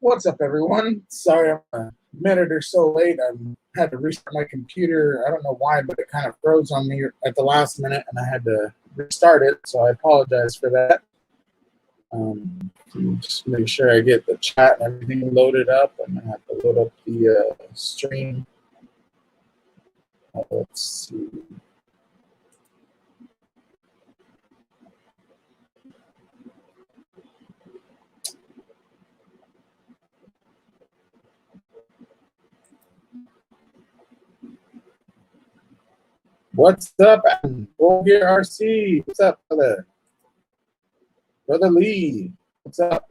What's up, everyone? Sorry I'm a minute or so late. I had to restart my computer. I don't know why, but it kind of froze on me at the last minute, and I had to restart it, so I apologize for that. Just make sure I get the chat and everything loaded up, and I have to load up the stream. Let's see. What's up, Bulgar RC? What's up, brother? Brother Lee, what's up?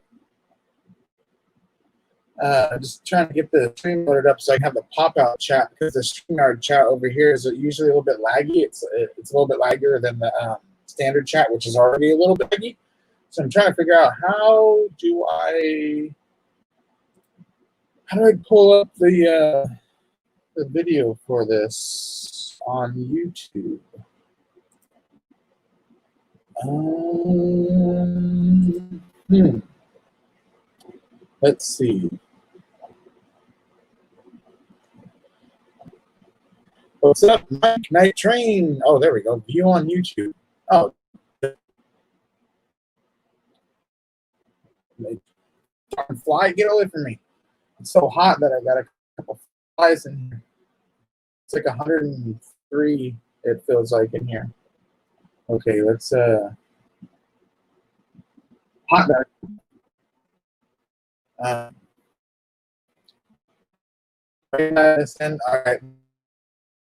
Just trying to get the stream loaded up so I can have the pop-out chat, because the StreamYard chat over here is usually a little bit laggy. It's a little bit laggier than the standard chat, which is already a little bit laggy. So I'm trying to figure out how do I pull up the video for this on YouTube. Let's see. What's up, Mike? Night Train. Oh, there we go. View on YouTube. Oh. Fly, get away from me. It's so hot that I got a couple flies in here. It's like 103, it feels like, in here. Okay, let's hot dog. All right.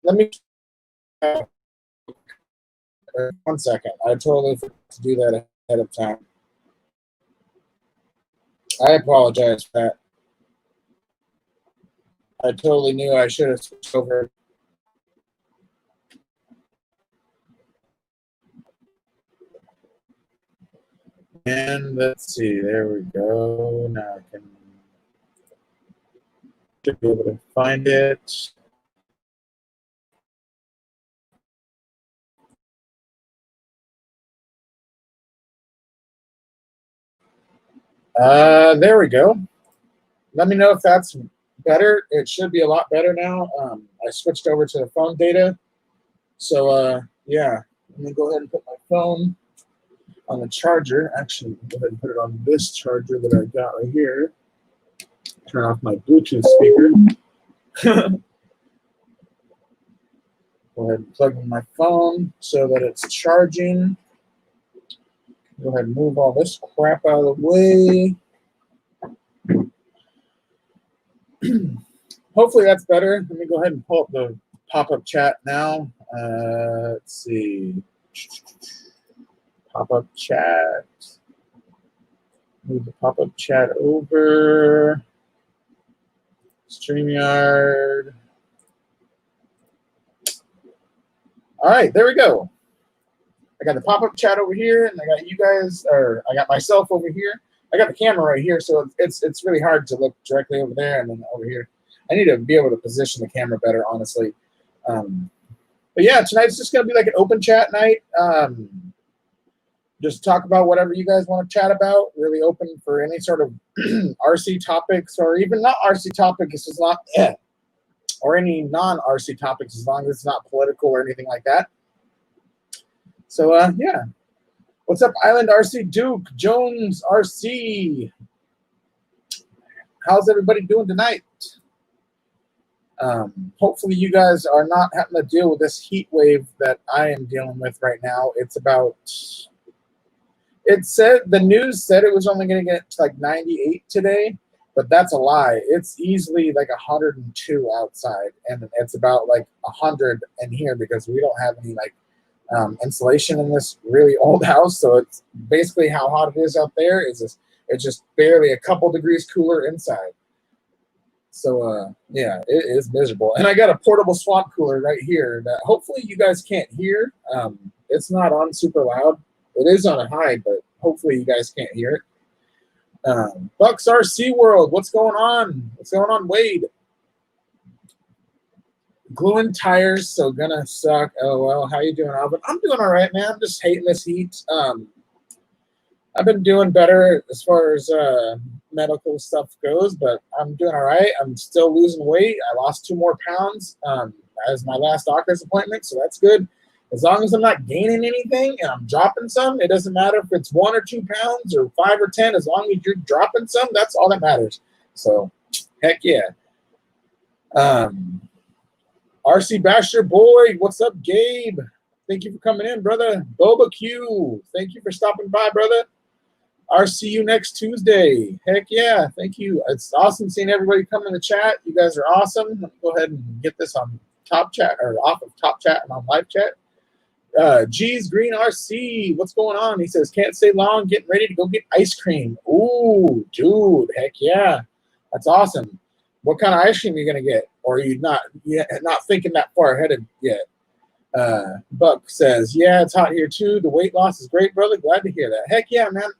Let me 1 second. I totally forgot to do that ahead of time. I apologize for that. I totally knew I should have switched over. And let's see, there we go. Now I should be able to find it. There we go. Let me know if that's better. It should be a lot better now. I switched over to the phone data. So, yeah, let me go ahead and put my phone on the charger. Actually, go ahead and put it on this charger that I got right here. Turn off my Bluetooth speaker. Go ahead and plug in my phone so that it's charging. Go ahead and move all this crap out of the way. Hopefully that's better. Let me go ahead and pull up the pop-up chat now. Let's see. Pop-up chat. Move the pop-up chat over. StreamYard. All right, there we go. I got the pop-up chat over here, and I got you guys, or I got myself over here. I got the camera right here, so it's really hard to look directly over there and then over here. I need to be able to position the camera better, honestly. But yeah, tonight's just going to be like an open chat night. Just talk about whatever you guys want to chat about. Really open for any sort of RC topics, or even not RC topics. It's not, or any non-RC topics, as long as it's not political or anything like that. So, yeah. What's up, Island RC Duke, Jones RC? How's everybody doing tonight? Hopefully you guys are not having to deal with this heat wave that I am dealing with right now. It's about, the news said it was only going to get to like 98 today, but that's a lie. It's easily like 102 outside, and it's about like 100 in here because we don't have any like insulation in this really old house. So it's basically how hot it is out there. It's just barely a couple degrees cooler inside. So, yeah, it is miserable. And I got a portable swamp cooler right here that hopefully you guys can't hear. It's not on super loud. It is on a high, but hopefully you guys can't hear it. Bucks RC World, what's going on? What's going on, Wade? Gluing tires, so gonna suck. Oh, well, how you doing, Alvin? I'm doing all right, man. I'm just hating this heat. I've been doing better as far as medical stuff goes, but I'm doing all right. I'm still losing weight. I lost 2 more pounds as my last doctor's appointment, so that's good. As long as I'm not gaining anything and I'm dropping some, it doesn't matter if it's 1 or 2 pounds or 5 or 10. As long as you're dropping some, that's all that matters. So, heck yeah. RC Basher Boy, what's up, Gabe? Thank you for coming in, brother. Boba Q, thank you for stopping by, brother. I'll see you next Tuesday. Heck yeah, thank you. It's awesome seeing everybody come in the chat. You guys are awesome. Let me go ahead and get this on top chat or off of top chat and on live chat. G's Green RC, what's going on? He says, can't stay long, getting ready to go get ice cream. Ooh, dude, heck yeah. That's awesome. What kind of ice cream are you going to get? Or are you not thinking that far ahead yet? Buck says, yeah, it's hot here too. The weight loss is great, brother. Glad to hear that. Heck yeah, man.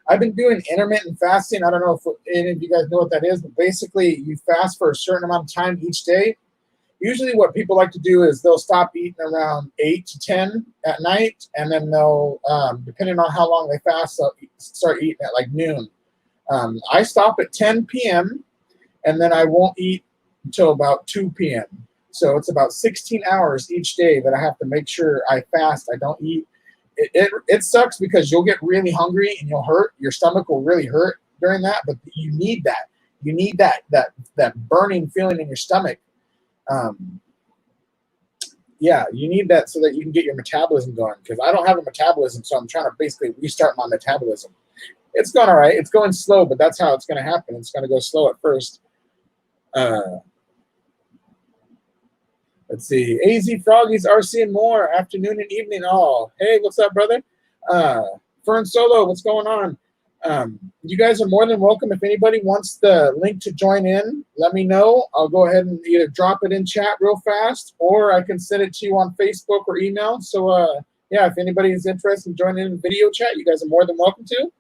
I've been doing intermittent fasting. I don't know if any of you guys know what that is, but basically you fast for a certain amount of time each day. Usually what people like to do is they'll stop eating around 8 to 10 at night, and then they'll, depending on how long they fast, they'll start eating at like noon. I stop at 10 p.m., and then I won't eat until about 2 p.m. So it's about 16 hours each day that I have to make sure I fast. I don't eat. It sucks because you'll get really hungry and you'll hurt. Your stomach will really hurt during that, but you need that. You need that burning feeling in your stomach. Yeah, you need that so that you can get your metabolism going, because I don't have a metabolism, so I'm trying to basically restart my metabolism. It's going all right. It's going slow, but that's how it's going to happen. It's going to go slow at first. Let's see. AZ Froggies, RC and more. Afternoon and evening all. Hey, what's up, brother? Fern Solo, what's going on? You guys are more than welcome. If anybody wants the link to join in, let me know. I'll go ahead and either drop it in chat real fast, or I can send it to you on Facebook or email. So, yeah, if anybody is interested in joining in video chat, you guys are more than welcome to.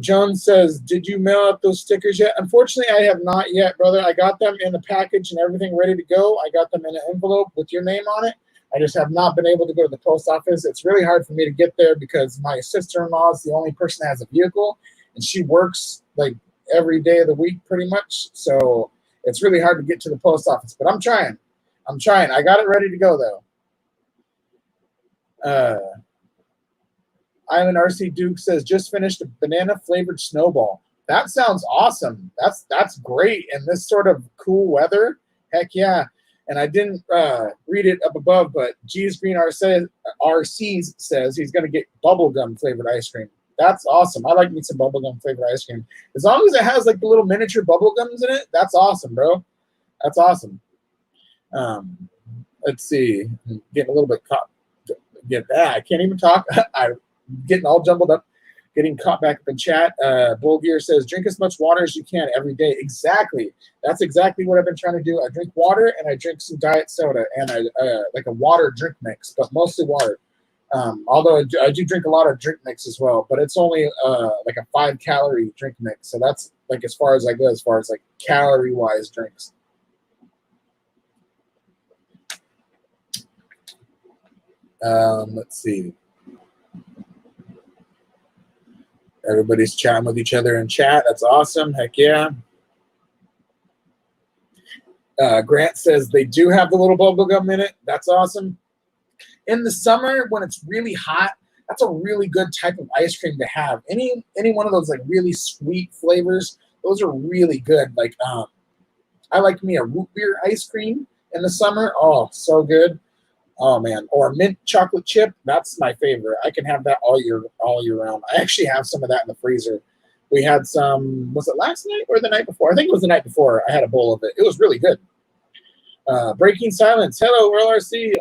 Jones says, did you mail out those stickers yet? Unfortunately, I have not yet, brother. I got them in the package and everything ready to go. I got them in an envelope with your name on it. I just have not been able to go to the post office. It's really hard for me to get there because my sister-in-law is the only person that has a vehicle, and she works like every day of the week pretty much. So it's really hard to get to the post office, but I'm trying. I got it ready to go, though. Island RC Duke says, just finished a banana-flavored snowball. That sounds awesome. That's great in this sort of cool weather. Heck yeah. And I didn't read it up above, but G's Green RCs says he's going to get bubblegum flavored ice cream. That's awesome. I like me some bubblegum flavored ice cream. As long as it has like the little miniature bubblegums in it, that's awesome, bro. That's awesome. Let's see. I'm getting a little bit caught. Get that. I can't even talk. I'm getting all jumbled up. Getting caught back up in chat. Bull Gear says, drink as much water as you can every day. Exactly. That's exactly what I've been trying to do. I drink water and I drink some diet soda and I like a water drink mix, but mostly water. Although I do drink a lot of drink mix as well, but it's only like a 5-calorie drink mix. So that's like as far as I go, as far as like calorie-wise drinks. Let's see. Everybody's chatting with each other in chat. That's awesome. Heck yeah. Grant says they do have the little bubble gum in it. That's awesome. In the summer, when it's really hot, that's a really good type of ice cream to have. Any one of those like really sweet flavors, those are really good. Like I like me a root beer ice cream in the summer. Oh, so good. Oh man, or mint chocolate chip. That's my favorite. I can have that all year round. I actually have some of that in the freezer. We had some. Was it last night or the night before? I think it was the night before. I had a bowl of it. It was really good. Breaking Silence. Hello, Earl RC,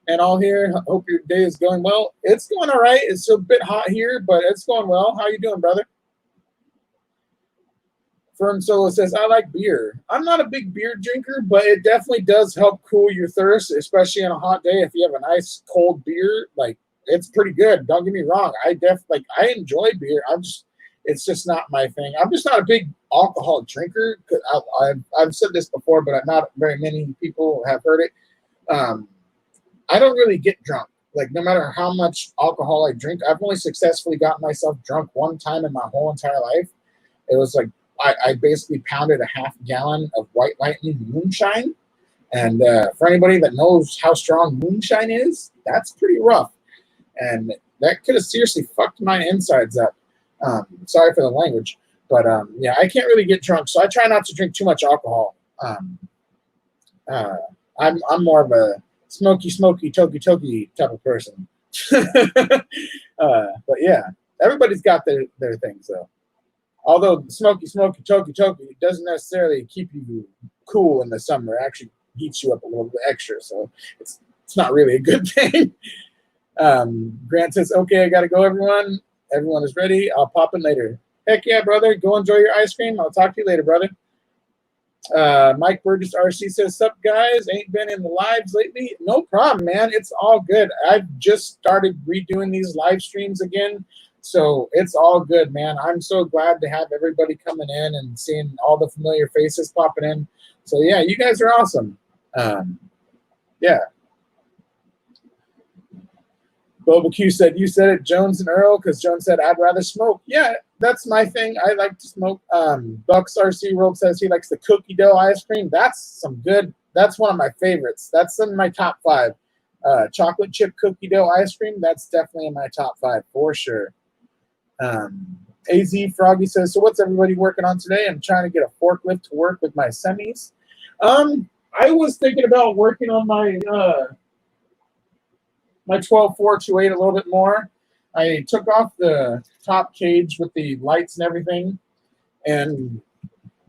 and all here. Hope your day is going well. It's going all right. It's a bit hot here, but it's going well. How you doing, brother? Firm Solo says, I like beer. I'm not a big beer drinker, but it definitely does help cool your thirst, especially on a hot day. If you have a nice cold beer, like it's pretty good. Don't get me wrong. I enjoy beer. It's just not my thing. I'm just not a big alcohol drinker. I've said this before, but not very many people have heard it. I don't really get drunk. like no matter how much alcohol I drink, I've only successfully gotten myself drunk one time in my whole entire life. It was like I basically pounded a half gallon of White Lightning moonshine. And for anybody that knows how strong moonshine is, that's pretty rough. And that could have seriously fucked my insides up. Sorry for the language. But yeah, I can't really get drunk, so I try not to drink too much alcohol. I'm more of a smoky, toky type of person. But yeah, everybody's got their things though. Although smoky, toky doesn't necessarily keep you cool in the summer. It actually heats you up a little bit extra, so it's not really a good thing. Grant says, "Okay, I gotta go, everyone. Everyone is ready. I'll pop in later." Heck yeah, brother. Go enjoy your ice cream. I'll talk to you later, brother. Mike Burgess RC says, "Sup, guys? Ain't been in the lives lately." No problem, man. It's all good. I've just started redoing these live streams again, so it's all good, man. I'm so glad to have everybody coming in and seeing all the familiar faces popping in. So yeah, you guys are awesome. Yeah. Boba Q said, "You said it, Jones and Earl," because Jones said, "I'd rather smoke." Yeah, that's my thing. I like to smoke. Bucks RC World says he likes the cookie dough ice cream. That's some good. That's one of my favorites. That's in my top 5. Chocolate chip cookie dough ice cream. That's definitely in my top 5 for sure. AZ Froggy says, "So what's everybody working on today?" I'm trying to get a forklift to work with my semis. I was thinking about working on my 12.428 a little bit more. I took off the top cage with the lights and everything. And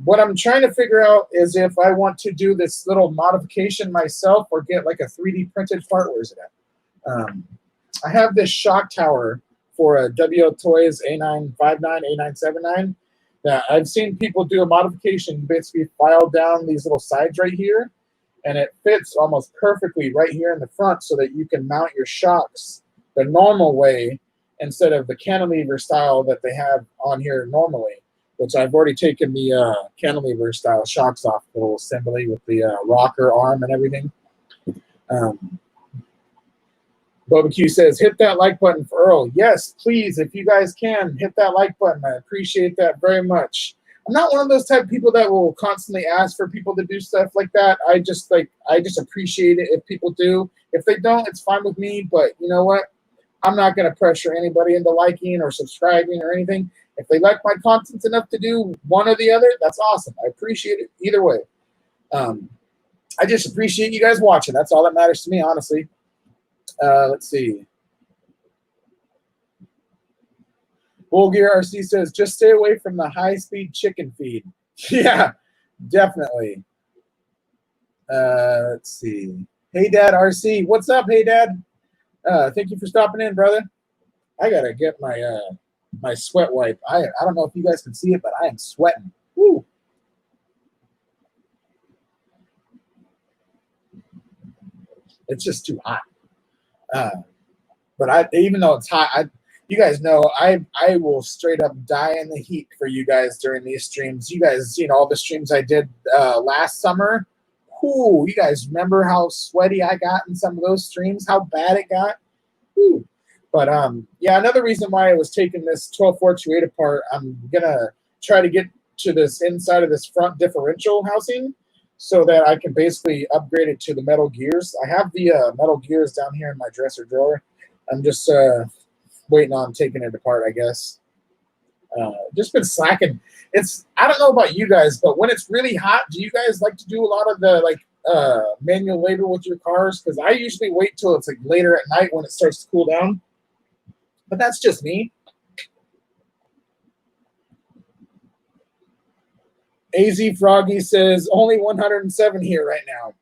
what I'm trying to figure out is if I want to do this little modification myself or get like a 3D printed part. Where is it at? I have this shock tower for a WL Toys A959, A979 that I've seen people do a modification. You basically file down these little sides right here, and it fits almost perfectly right here in the front so that you can mount your shocks the normal way instead of the cantilever style that they have on here normally, which I've already taken the cantilever style shocks off the little assembly with the rocker arm and everything. Boba Q says, "Hit that like button for Earl." Yes, please, if you guys can, hit that like button. I appreciate that very much. I'm not one of those type of people that will constantly ask for people to do stuff like that. I just appreciate it if people do. If they don't, it's fine with me. But you know what? I'm not going to pressure anybody into liking or subscribing or anything. If they like my content enough to do one or the other, that's awesome. I appreciate it either way. I just appreciate you guys watching. That's all that matters to me, honestly. Let's see. Bull Gear RC says, "Just stay away from the high-speed chicken feed." Yeah, definitely. Let's see. Hey, Dad RC. What's up, hey, Dad? Thank you for stopping in, brother. I got to get my my sweat wipe. I don't know if you guys can see it, but I am sweating. Woo. It's just too hot. But even though it's hot, you guys know I will straight up die in the heat for you guys during these streams. You guys seen all the streams I did last summer. Ooh, you guys remember how sweaty I got in some of those streams? How bad it got? Ooh. But yeah, another reason why I was taking this 12.428 apart, I'm gonna try to get to this inside of this front differential housing so that I can basically upgrade it to the metal gears. I have the metal gears down here in my dresser drawer. I'm just waiting on taking it apart, I guess. Just been slacking. I don't know about you guys, but when it's really hot, do you guys like to do a lot of the manual labor with your cars? Because I usually wait till it's like later at night when it starts to cool down. But that's just me. AZ Froggy says only 107 here right now.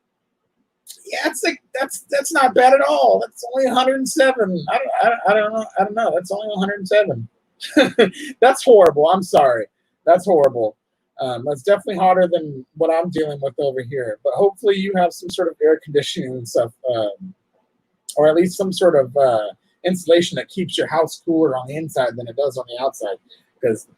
Yeah, it's like that's not bad at all. That's only 107. I don't know. That's only 107. That's horrible. I'm sorry. That's horrible. That's definitely hotter than what I'm dealing with over here. But hopefully you have some sort of air conditioning and stuff, or at least some sort of insulation that keeps your house cooler on the inside than it does on the outside. Because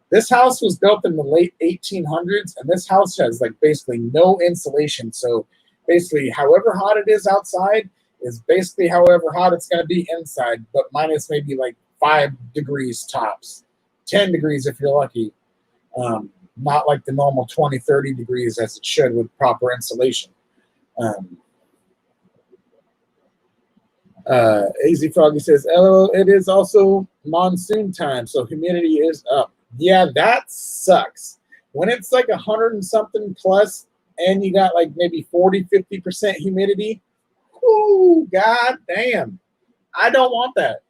this house was built in the late 1800s, and this house has like basically no insulation. So basically, however hot it is outside, is basically however hot it's going to be inside, but minus maybe like 5 degrees tops, 10 degrees if you're lucky. Not like the normal 20, 30 degrees as it should with proper insulation. AZ Froggy says, "LOL, it is also monsoon time, so humidity is up." Yeah, that sucks. When it's like 100 and something plus, and you got like maybe 40, 50% humidity, ooh, god damn. I don't want that.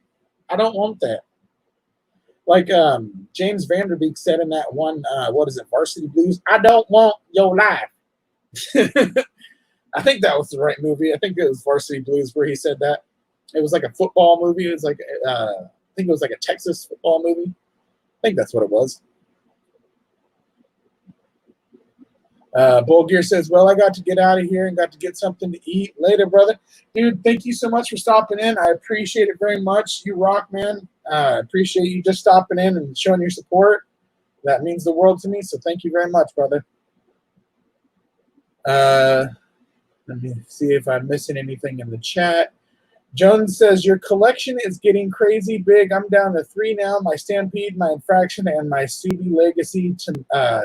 I don't want that. Like James Vanderbeek said in that one, what is it, Varsity Blues? I don't want your life. I think that was the right movie. I think it was Varsity Blues where he said that. It was like a football movie. It was like, I think it was like a Texas football movie. I think that's what it was. Bull Gear says, "Well, I got to get out of here and got to get something to eat later, brother." Dude, thank you so much for stopping in. I appreciate it very much. You rock, man. Appreciate you just stopping in and showing your support. That means the world to me, so thank you very much, brother. Let me see if I'm missing anything in the chat. Jones says, "Your collection is getting crazy big. I'm down to 3 now. My Stampede, my Infraction, and my Subi Legacy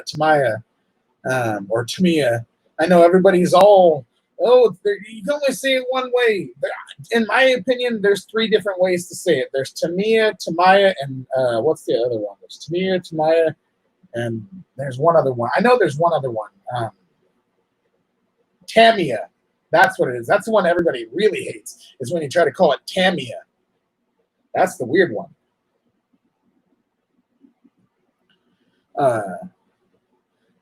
Tamiya. Or Tamiya. I know everybody's all, oh, you can only say it one way. In my opinion, there's 3 different ways to say it. There's Tamiya, Tamiya, and what's the other one? There's Tamiya, Tamiya, and there's one other one. I know there's one other one. Tamiya. That's what it is. That's the one everybody really hates, is when you try to call it Tamiya. That's the weird one.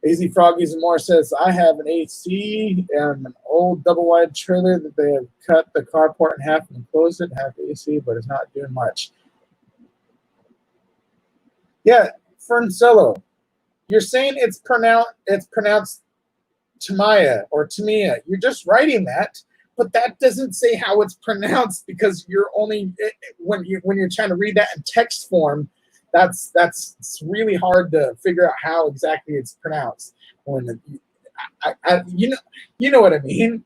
AZ Froggies and More says, "I have an AC and an old double-wide trailer that they have cut the carport in half and closed it, half AC, but it's not doing much." Yeah, Ferncello, you're saying it's pronounced Tamiya or Tamiya. You're just writing that, but that doesn't say how it's pronounced, because you're only when you're trying to read that in text form. It's really hard to figure out how exactly it's pronounced. When you know what I mean.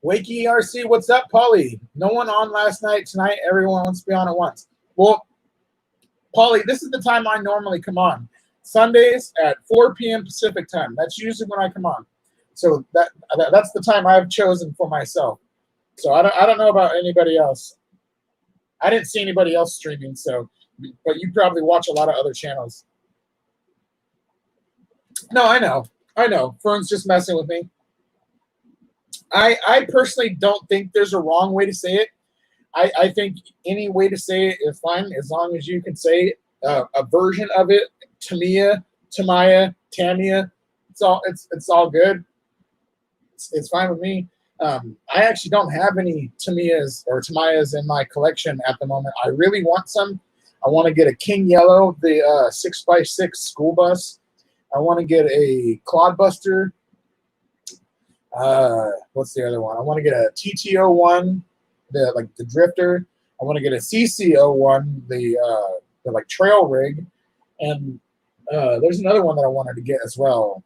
Wakey RC, what's up, Paulie? No one on last night. Tonight, everyone wants to be on at once. Well, Paulie, this is the time I normally come on. Sundays at 4 p.m. Pacific time. That's usually when I come on. So that's the time I've chosen for myself. So I don't know about anybody else. I didn't see anybody else streaming, but you probably watch a lot of other channels. No, I know. Fern's just messing with me. I personally don't think there's a wrong way to say it. I think any way to say it is fine, as long as you can say a version of it. Tamiya, Tamiya, Tamiya. It's all good. It's fine with me. I actually don't have any Tamiyas or Tamiyas in my collection at the moment. I really want some. I want to get a King Yellow, the 6x6 school bus. I want to get a Clodbuster. What's the other one? I want to get a TTO1, the drifter. I want to get a CCO1, the like trail rig, and there's another one that I wanted to get as well.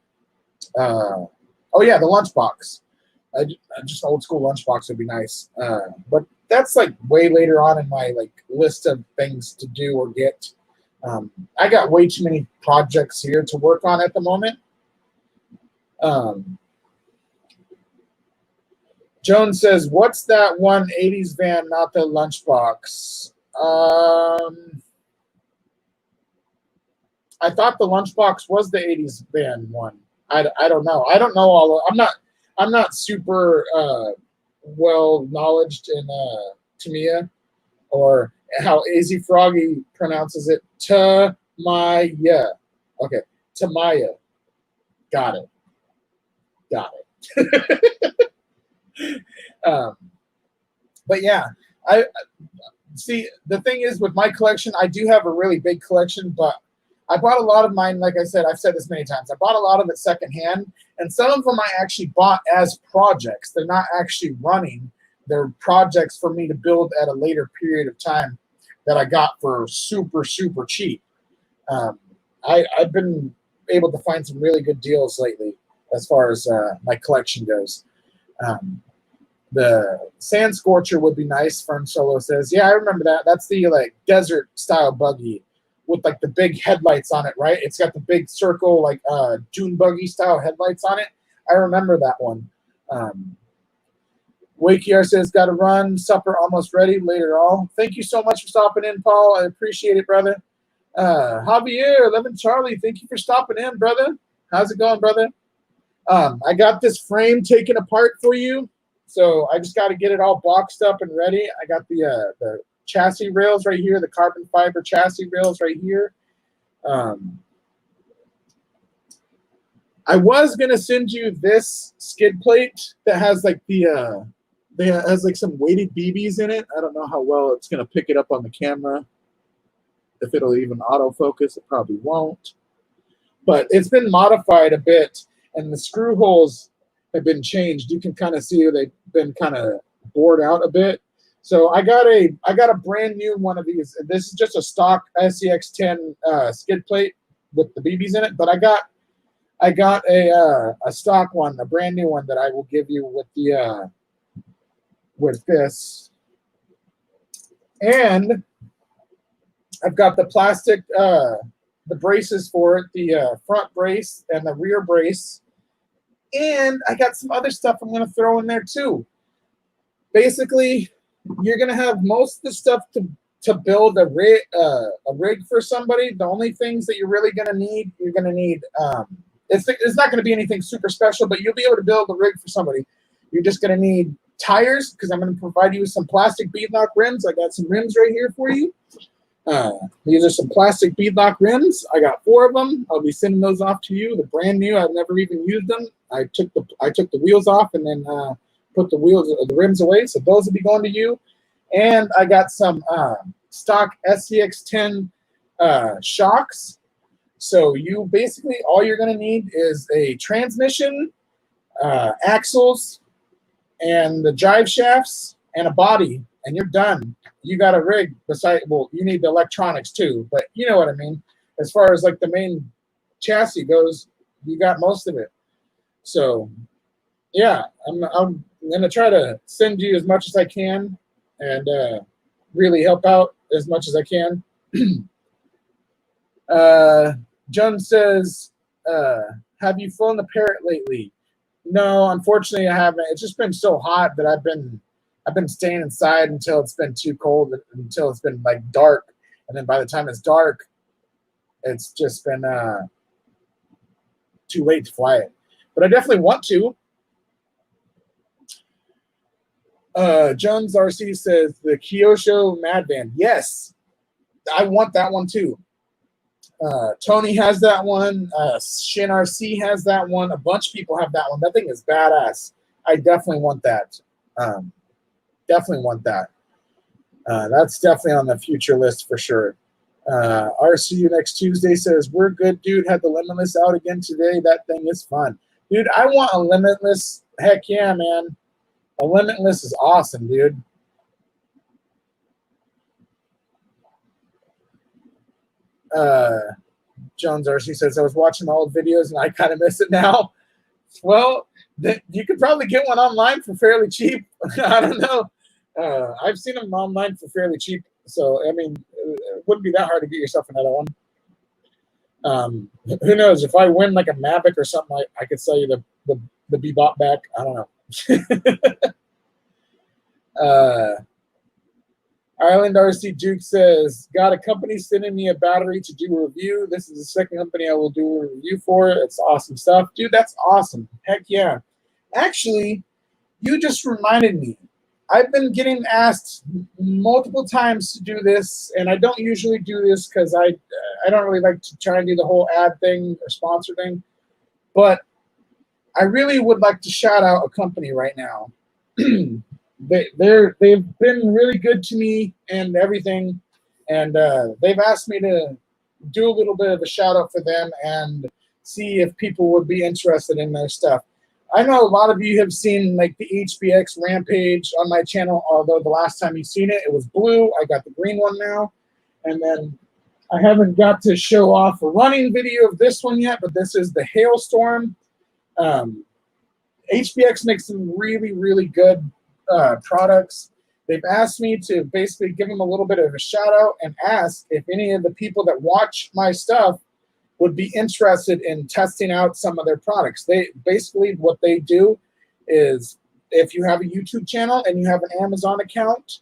Oh yeah, the lunchbox. Just an old school lunchbox would be nice. But that's like way later on in my list of things to do or get. I got way too many projects here to work on at the moment. Jones says, "What's that one 80s van, not the lunchbox?" I thought the lunchbox was the 80s van one. I don't know. I don't know all of, I'm not super well knowledged in Tamiya, or how AZ Froggy pronounces it. Tamiya. Okay. Tamiya. Got it. But yeah, I see. The thing is, with my collection, I do have a really big collection, but I bought a lot of mine. Like I said, I've said this many times. I bought a lot of it secondhand, and some of them I actually bought as projects. They're not actually running. They're projects for me to build at a later period of time. that I got for super, super cheap. I've been able to find some really good deals lately as far as my collection goes. The Sand Scorcher would be nice, Fern Solo says. Yeah, I remember that. That's the like desert style buggy with like the big headlights on it, right? It's got the big circle like dune buggy style headlights on it. I remember that one. Wakiar says, got to run. Supper almost ready. Later all. Thank you so much for stopping in, Paul. I appreciate it, brother. Javier, 11 Charlie, thank you for stopping in, brother. How's it going, brother? I got this frame taken apart for you, so I just got to get it all boxed up and ready. I got the chassis rails right here, the carbon fiber chassis rails right here. I was gonna send you this skid plate that has like has like some weighted BBs in it. I don't know how well it's gonna pick it up on the camera. If it'll even autofocus, it probably won't. But it's been modified a bit, and the screw holes have been changed. You can kind of see they've been kind of bored out a bit. So I got a brand new one of these. This is just a stock SCX10 skid plate with the BBs in it, but I got a stock one, a brand new one that I will give you with the with this. And I've got the plastic the braces for it, the front brace and the rear brace. And I got some other stuff I'm going to throw in there too. Basically, you're going to have most of the stuff to build a rig for somebody. The only things that you're really going to need, it's not going to be anything super special, but you'll be able to build a rig for somebody. You're just going to need tires, because I'm going to provide you with some plastic beadlock rims. I got some rims right here for you. These are some plastic beadlock rims. I got 4 of them. I'll be sending those off to you. They're brand new. I've never even used them. I took the wheels off and then put the rims away. So those will be going to you. And I got some stock SCX10 shocks. So you basically, all you're going to need is a transmission, axles, and the drive shafts, and a body, and you're done. You got a rig beside, well, you need the electronics too, but you know what I mean. As far as like the main chassis goes, you got most of it. So yeah, I'm going to try to send you as much as I can and really help out as much as I can. John says, have you flown the Parrot lately? No, unfortunately I haven't. It's just been so hot that I've been staying inside until it's been too cold, until it's been like dark. And then by the time it's dark, it's just been too late to fly it. But I definitely want to. Jones RC says the Kyosho Mad Van. Yes, I want that one too. Tony has that one. Shin RC has that one. A bunch of people have that one. That thing is badass. I definitely want that. Definitely want that. That's definitely on the future list for sure. RCU next Tuesday says, we're good, dude. Had the Limitless out again today. That thing is fun. Dude, I want a Limitless. Heck yeah, man. A Limitless is awesome, dude. Jones RC says, I was watching my old videos and I kind of miss it now. Well, you could probably get one online for fairly cheap. I don't know. I've seen them online for fairly cheap. So, I mean, it wouldn't be that hard to get yourself another one. Who knows? If I win like a Mavic or something, I could sell you the Bebop back. I don't know. Island RC Duke says, got a company sending me a battery to do a review. This is the second company I will do a review for. It's awesome stuff. Dude, that's awesome. Heck yeah. Actually, you just reminded me. I've been getting asked multiple times to do this, and I don't usually do this because I don't really like to try and do the whole ad thing or sponsor thing. But I really would like to shout out a company right now. They've been really good to me and everything, and they've asked me to do a little bit of a shout out for them and see if people would be interested in their stuff. I know a lot of you have seen like the HBX Rampage on my channel, although the last time you've seen it, it was blue. I got the green one now. And then I haven't got to show off a running video of this one yet, but this is the Hailstorm. HBX makes some really, really good products. They've asked me to basically give them a little bit of a shout out and ask if any of the people that watch my stuff would be interested in testing out some of their products. They basically, what they do is, if you have a YouTube channel and you have an Amazon account,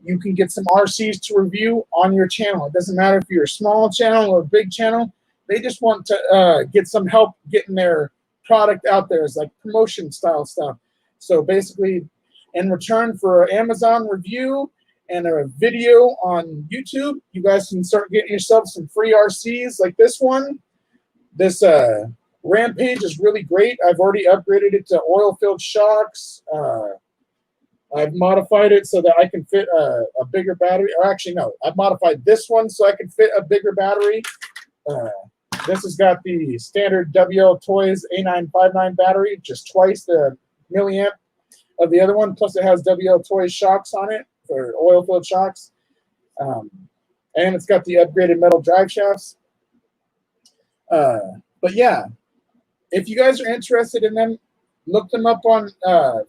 you can get some RCs to review on your channel. It doesn't matter if you're a small channel or a big channel. They just want to get some help getting their product out there. It's like promotion style stuff. So basically, in return for an Amazon review and a video on YouTube, you guys can start getting yourself some free RCs like this one. This Rampage is really great. I've already upgraded it to oil-filled shocks. I've modified it so that I can fit a bigger battery. Or actually, no, I've modified this one so I can fit a bigger battery. This has got the standard WL Toys A959 battery, just twice the milliamp of the other one. Plus, it has WL Toys shocks on it, or oil-filled shocks. And it's got the upgraded metal drive shafts. But yeah, if you guys are interested in them, look them up on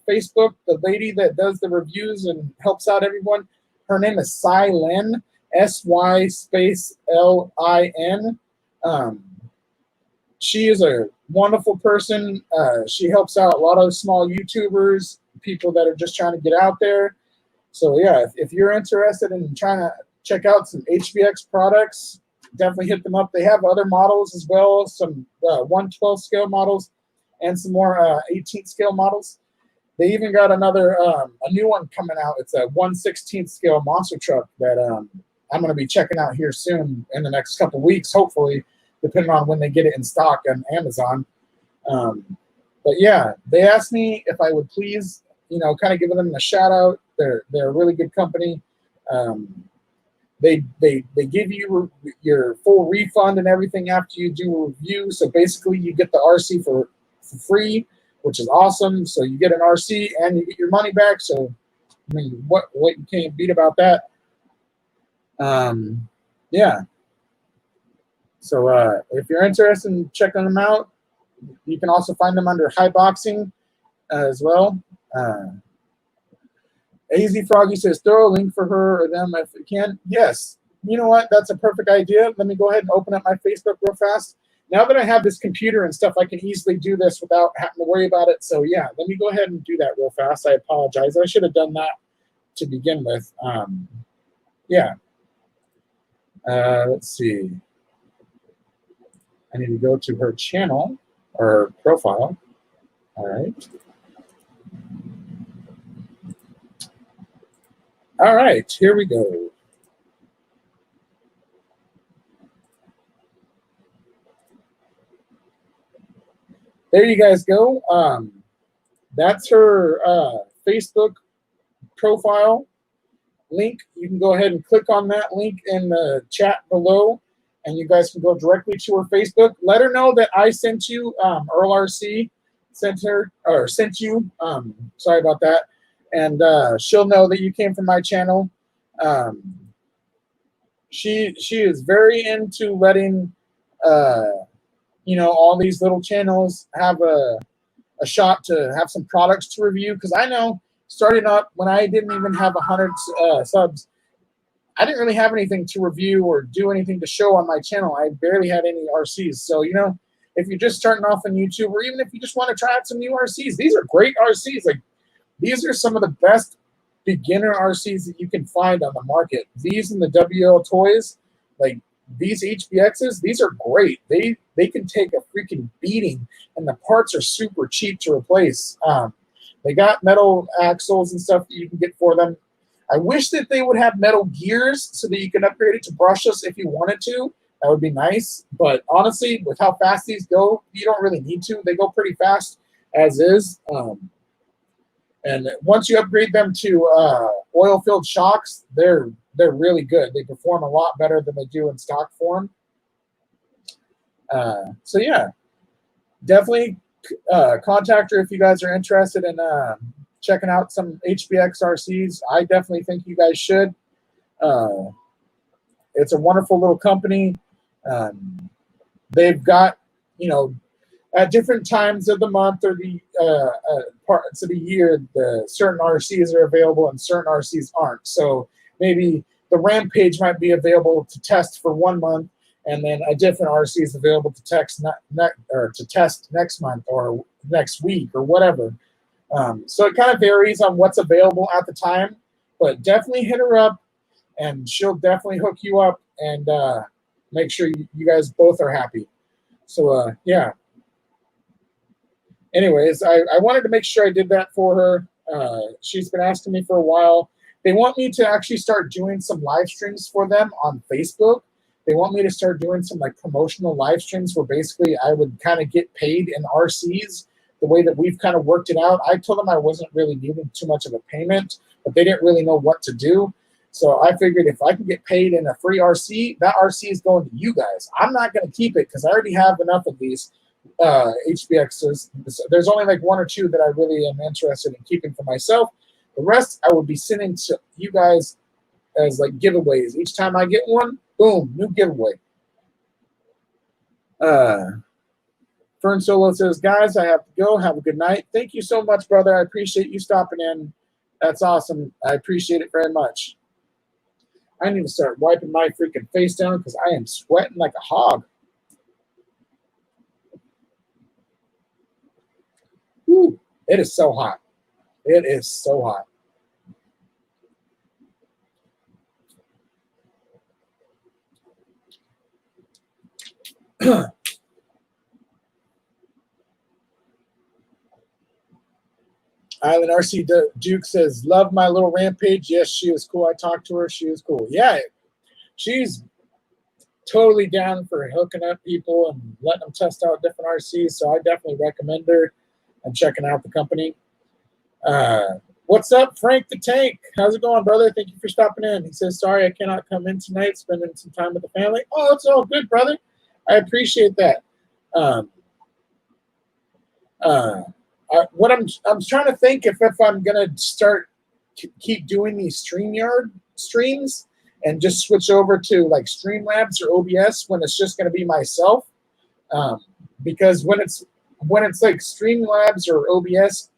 Facebook. The lady that does the reviews and helps out everyone, her name is Sy Lin, SY_LIN. She is a wonderful person. She helps out a lot of small YouTubers, people that are just trying to get out there. So yeah, if you're interested in trying to check out some HBX products, definitely hit them up. They have other models as well, some 1/12 scale models and some more 18th scale models. They even got another, a new one coming out. It's a 1/16 scale monster truck that I'm going to be checking out here soon in the next couple weeks, hopefully, depending on when they get it in stock on Amazon. But yeah, they asked me if I would please, kind of give them a shout out. They're a really good company. They give you your full refund and everything after you do a review. So basically, you get the RC for free, which is awesome. So you get an RC and you get your money back. So I mean, what you can't beat about that? Yeah. So if you're interested in checking them out, you can also find them under High Boxing as well. AZ Froggy says, throw a link for her or them if you can. Yes. You know what? That's a perfect idea. Let me go ahead and open up my Facebook real fast. Now that I have this computer and stuff, I can easily do this without having to worry about it. So yeah, let me go ahead and do that real fast. I apologize. I should have done that to begin with. Yeah. Let's see. I need to go to her channel or profile. All right. All right, here we go. There you guys go. That's her Facebook profile link. You can go ahead and click on that link in the chat below, and you guys can go directly to her Facebook. Let her know that I sent you, Earl RC sent you. Sorry about that. And she'll know that you came from my channel. She is very into letting all these little channels have a shot to have some products to review, because I know starting up when I didn't even have 100 subs, I didn't really have anything to review or do anything to show on my channel. I barely had any RCs. So if you're just starting off on YouTube, or even if you just want to try out some new RCs, these are great RCs. Like, these are some of the best beginner RCs that you can find on the market. These and the WL Toys, like these HBXs, these are great. They can take a freaking beating, and the parts are super cheap to replace. They got metal axles and stuff that you can get for them. I wish that they would have metal gears so that you can upgrade it to brushless if you wanted to. That would be nice. But honestly, with how fast these go, you don't really need to. They go pretty fast as is. And once you upgrade them to oil-filled shocks, they're really good. They perform a lot better than they do in stock form. So yeah, definitely contact her if you guys are interested in checking out some HBX RCs. I definitely think you guys should. It's a wonderful little company. They've got, at different times of the month or the parts of the year, the certain RCs are available and certain RCs aren't. So maybe the Rampage might be available to test for 1 month, and then a different RC is available to test next month or next week or whatever. So it kind of varies on what's available at the time, but definitely hit her up, and she'll definitely hook you up and make sure you guys both are happy. So yeah. Anyways, I wanted to make sure I did that for her. She's been asking me for a while. They want me to actually start doing some live streams for them on Facebook. They want me to start doing some like promotional live streams where basically I would kind of get paid in RCs the way that we've kind of worked it out. I told them I wasn't really needing too much of a payment, but they didn't really know what to do. So I figured if I can get paid in a free RC, that RC is going to you guys. I'm not going to keep it because I already have enough of these HBXs. There's only like 1 or 2 that I really am interested in keeping for myself. The rest I will be sending to you guys as like giveaways. Each time I get one, boom, new giveaway. Fern Solo says, guys, I have to go. Have a good night. Thank you so much, brother. I appreciate you stopping in. That's awesome. I appreciate it very much. I need to start wiping my freaking face down because I am sweating like a hog. Woo, it is so hot. It is so hot. Island RC Duke says, love my little Rampage. Yes, she was cool. I talked to her. She was cool. Yeah, she's totally down for hooking up people and letting them test out different RCs. So I definitely recommend her and checking out the company. What's up, Frank the Tank? How's it going, brother? Thank you for stopping in. He says, sorry, I cannot come in tonight, spending some time with the family. Oh, it's all good, brother. I appreciate that. What I'm trying to think if I'm gonna start keep doing these StreamYard streams and just switch over to like Streamlabs or OBS when it's just gonna be myself, because when it's like Streamlabs or OBS,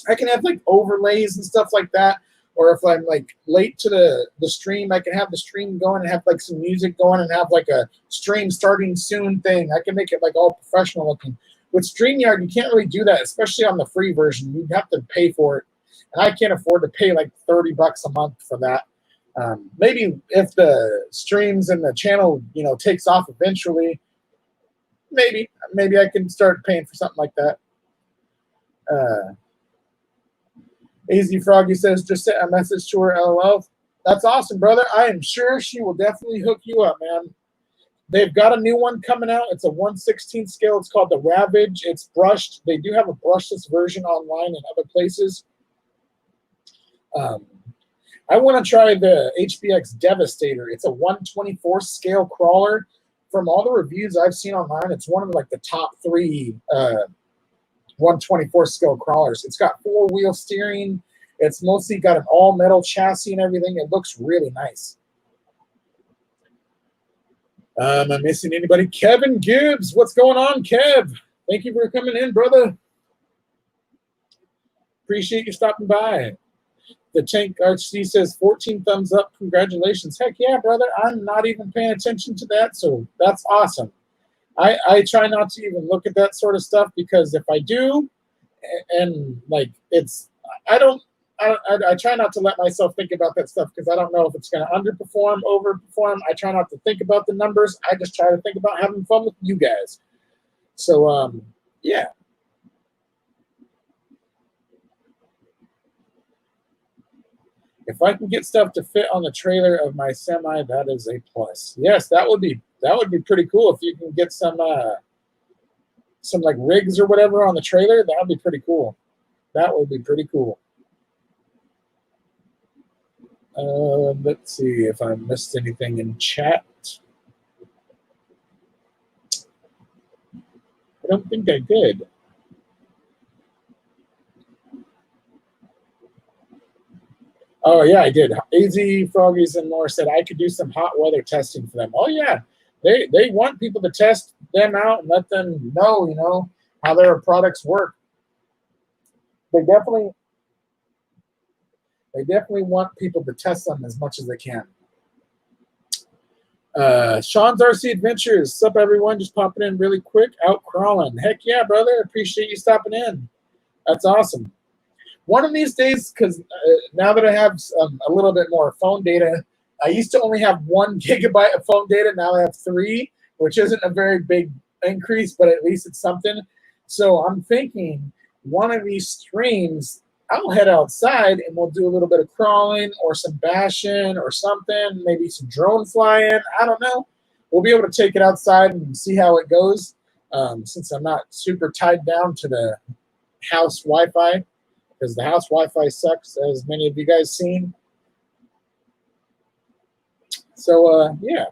I can have like overlays and stuff like that. Or if I'm like late to the stream, I can have the stream going and have like some music going and have like a stream starting soon thing. I can make it like all professional looking. With StreamYard, you can't really do that, especially on the free version. You'd have to pay for it. And I can't afford to pay like $30 a month for that. Maybe if the streams and the channel, takes off eventually, maybe I can start paying for something like that. AZ Froggy says, just sent a message to her, LOL. That's awesome, brother. I am sure she will definitely hook you up, man. They've got a new one coming out. It's a 1/16 scale. It's called the Ravage. It's brushed. They do have a brushless version online and other places. I want to try the HBX Devastator. It's a 1/24 scale crawler. From all the reviews I've seen online, it's one of like the top 3 1/24 scale crawlers. It's got 4-wheel steering. It's mostly got an all metal chassis and everything. It looks really nice. Am I missing anybody? Kevin Gibbs, what's going on, Kev? Thank you for coming in, brother. Appreciate you stopping by. The Tank RC says 14 thumbs up. Congratulations. Heck yeah, brother. I'm not even paying attention to that, so that's awesome. I try not to even look at that sort of stuff because if I do, and like I try not to let myself think about that stuff because I don't know if it's going to underperform, overperform. I try not to think about the numbers. I just try to think about having fun with you guys. So, yeah. If I can get stuff to fit on the trailer of my semi, that is a plus. Yes, that would be pretty cool if you can get some like rigs or whatever on the trailer. That would be pretty cool. That would be pretty cool. Let's see if I missed anything in chat. I don't think I did. Oh yeah, I did. AZ Froggies and more said I could do some hot weather testing for them. Oh yeah, they want people to test them out and let them know, how their products work. They definitely want people to test them as much as they can. Sean's RC Adventures. Sup everyone, just popping in really quick. Out crawling. Heck yeah, brother. Appreciate you stopping in. That's awesome. One of these days, because now that I have a little bit more phone data, I used to only have 1 gigabyte of phone data. Now I have 3, which isn't a very big increase, but at least it's something. So I'm thinking one of these streams, I'll head outside and we'll do a little bit of crawling or some bashing or something, maybe some drone flying. I don't know. We'll be able to take it outside and see how it goes, since I'm not super tied down to the house Wi-Fi, because the house Wi-Fi sucks, as many of you guys seen. So, yeah.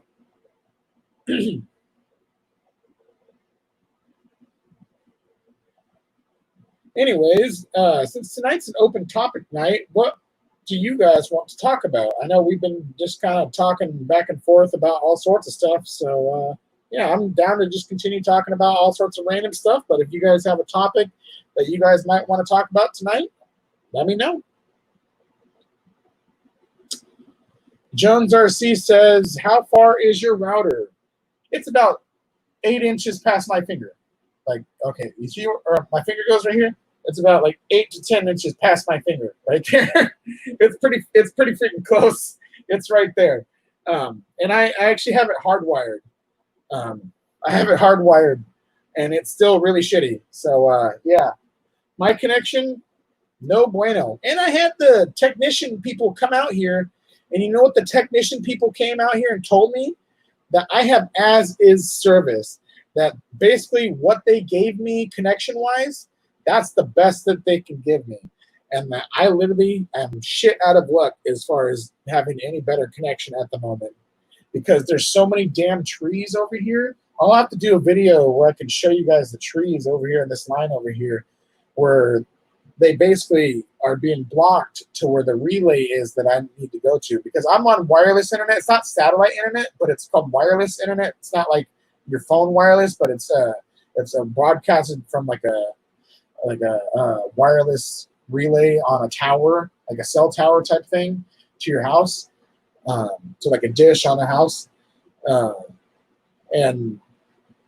Anyways, since tonight's an open topic night, what do you guys want to talk about? I know we've been just kind of talking back and forth about all sorts of stuff. So, yeah, I'm down to just continue talking about all sorts of random stuff. But if you guys have a topic that you guys might want to talk about tonight, let me know. Jones RC says, how far is your router? It's about 8 inches past my finger. Like, okay, you see where my finger goes right here? It's about like 8 to 10 inches past my finger right there. It's pretty freaking close. It's right there. And I actually have it hardwired. I have it hardwired, and it's still really shitty. So, yeah, my connection, no bueno. And I had the technician people come out here, and you know what the technician people came out here and told me? That I have as-is service. That basically what they gave me connection-wise, that's the best that they can give me. And that I literally am shit out of luck as far as having any better connection at the moment. Because there's so many damn trees over here. I'll have to do a video where I can show you guys the trees over here in this line over here, where they basically are being blocked to where the relay is that I need to go to. Because I'm on wireless internet. It's not satellite internet, but it's called wireless internet. It's not like your phone wireless, but it's broadcasted from like a wireless relay on a tower, like a cell tower type thing, to your house, to like a dish on a house. And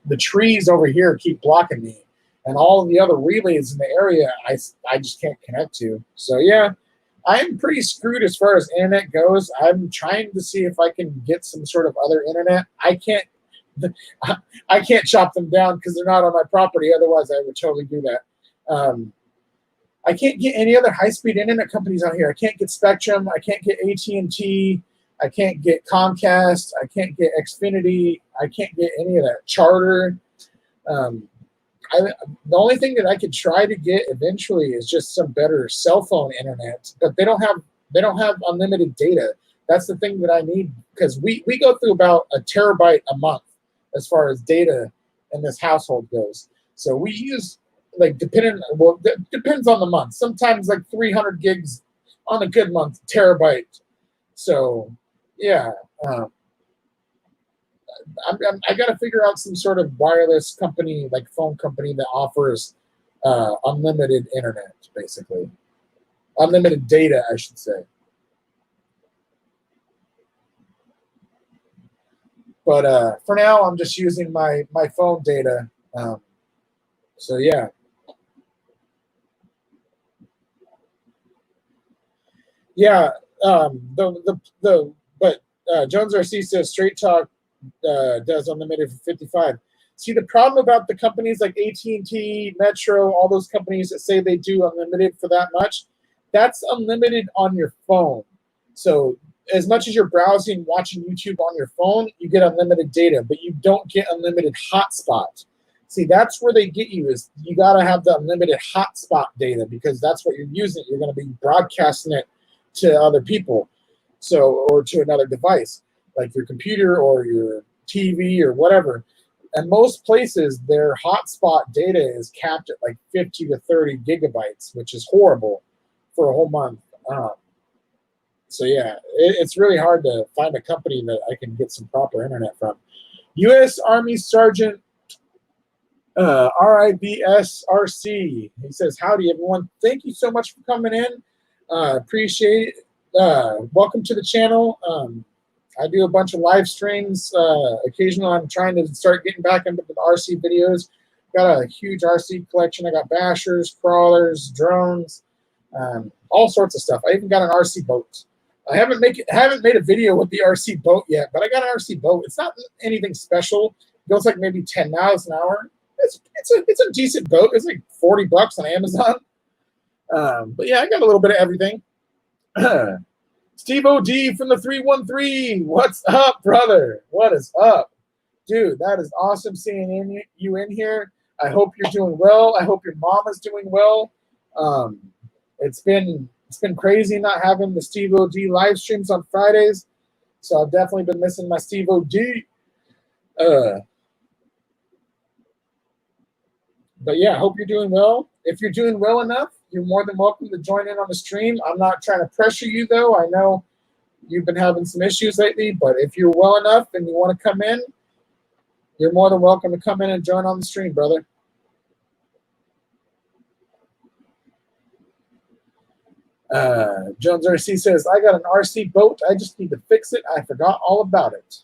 the trees over here keep blocking me. And all of the other relays in the area, I just can't connect to. So, yeah, I'm pretty screwed as far as internet goes. I'm trying to see if I can get some sort of other internet. I can't chop them down because they're not on my property. Otherwise, I would totally do that. I can't get any other high-speed internet companies out here. I can't get Spectrum. I can't get AT&T. I can't get Comcast. I can't get Xfinity. I can't get any of that. Charter. The only thing that I could try to get eventually is just some better cell phone internet, but they don't have unlimited data. That's the thing that I need, because we go through about a terabyte a month as far as data in this household goes. So we use depends on the month. Sometimes like 300 gigs on a good month, terabyte. So yeah. I got to figure out some sort of wireless company, like phone company, that offers unlimited internet, basically. Unlimited data, I should say. But for now, I'm just using my phone data. So, yeah. Yeah. But Jones RC says Straight Talk does unlimited for $55. See, the problem about the companies like AT&T, Metro, all those companies that say they do unlimited for that much, that's unlimited on your phone. So as much as you're browsing, watching YouTube on your phone, you get unlimited data, but you don't get unlimited hotspot. See, that's where they get you, is you got to have the unlimited hotspot data, because that's what you're using. You're going to be broadcasting it to other people, or to another device, like your computer or your TV or whatever. And most places, their hotspot data is capped at like 50 to 30 gigabytes, which is horrible for a whole month. So yeah, it's really hard to find a company that I can get some proper internet from. U.S. Army Sergeant RIBSRC. He says, "Howdy, everyone. Thank you so much for coming in. Appreciate it. Welcome to the channel. I do a bunch of live streams. Occasionally, I'm trying to start getting back into the RC videos. Got a huge RC collection. I got bashers, crawlers, drones, all sorts of stuff. I even got an RC boat. I haven't made a video with the RC boat yet, but I got an RC boat. It's not anything special. It goes like maybe 10 miles an hour. It's a decent boat. It's like $40 on Amazon. But yeah, I got a little bit of everything. Steve OD from the 313. What's up, brother? What is up? Dude, that is awesome seeing you in here. I hope you're doing well. I hope your mom is doing well. It's been crazy not having the Steve OD live streams on Fridays. So I've definitely been missing my Steve OD. But yeah, I hope you're doing well. If you're doing well enough, you're more than welcome to join in on the stream. I'm not trying to pressure you, though. I know you've been having some issues lately, but if you're well enough and you want to come in, you're more than welcome to come in and join on the stream, brother. Jones RC says, I got an RC boat. I just need to fix it. I forgot all about it.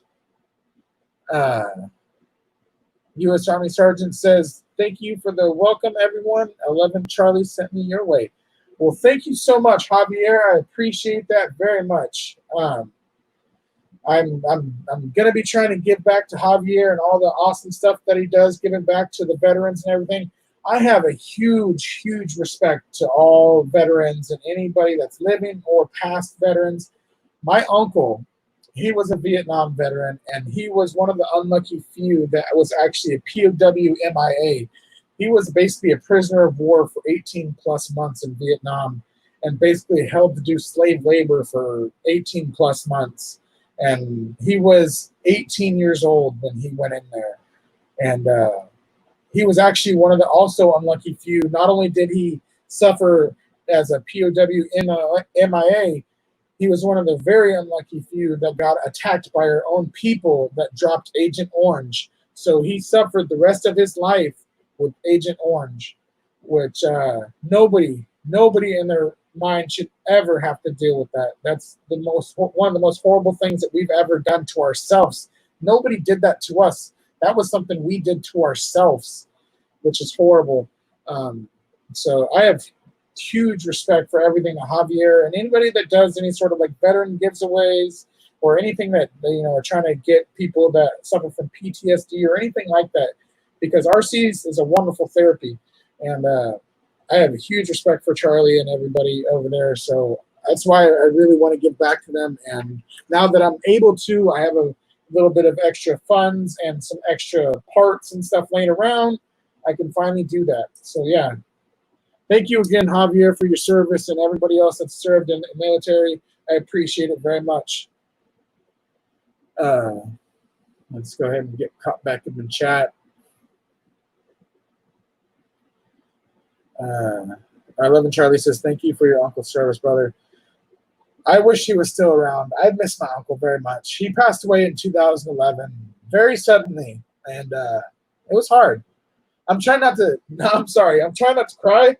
U.S. Army Sergeant says, thank you for the welcome, everyone. 11 Charlie sent me your way. Well, thank you so much, Javier. I appreciate that very much. I'm gonna be trying to give back to Javier and all the awesome stuff that he does, giving back to the veterans and everything. I have a huge, huge respect to all veterans and anybody that's living or past veterans. My uncle, he was a Vietnam veteran, and he was one of the unlucky few that was actually a POW MIA. He was basically a prisoner of war for 18 plus months in Vietnam and basically held to do slave labor for 18 plus months. And he was 18 years old when he went in there. And he was actually one of the also unlucky few. Not only did he suffer as a POW MIA, he was one of the very unlucky few that got attacked by our own people that dropped Agent Orange. So he suffered the rest of his life with Agent Orange, which nobody in their mind should ever have to deal with that. That's one of the most horrible things that we've ever done to ourselves. Nobody did that to us. That was something we did to ourselves, which is horrible. So I have huge respect for everything that Javier and anybody that does any sort of like veteran giveaways or anything that are trying to get people that suffer from PTSD or anything like that, because RCs is a wonderful therapy, and I have a huge respect for Charlie and everybody over there. So that's why I really want to give back to them. And now that I'm able to, I have a little bit of extra funds and some extra parts and stuff laying around, I can finally do that. So yeah. Thank you again, Javier, for your service, and everybody else that's served in the military. I appreciate it very much. Let's go ahead and get caught back in the chat. 11 Charlie says, thank you for your uncle's service, brother. I wish he was still around. I miss my uncle very much. He passed away in 2011, very suddenly, and it was hard. I'm trying not to cry.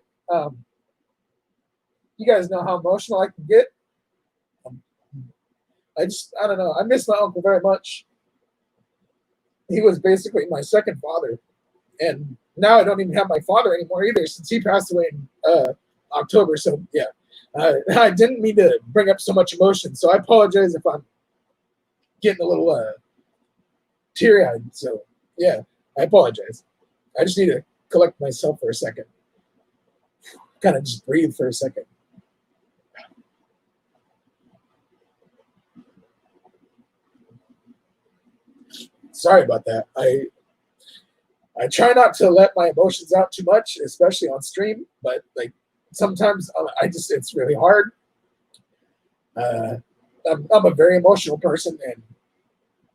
You guys know how emotional I can get. I don't know. I miss my uncle very much. He was basically my second father. And now I don't even have my father anymore either, since he passed away in October. So, yeah. I didn't mean to bring up so much emotion, so I apologize if I'm getting a little teary-eyed. So, yeah, I apologize. I just need to collect myself for a second. Kind of just breathe for a second. Sorry about that. I try not to let my emotions out too much, especially on stream, but like sometimes it's really hard. I'm a very emotional person, and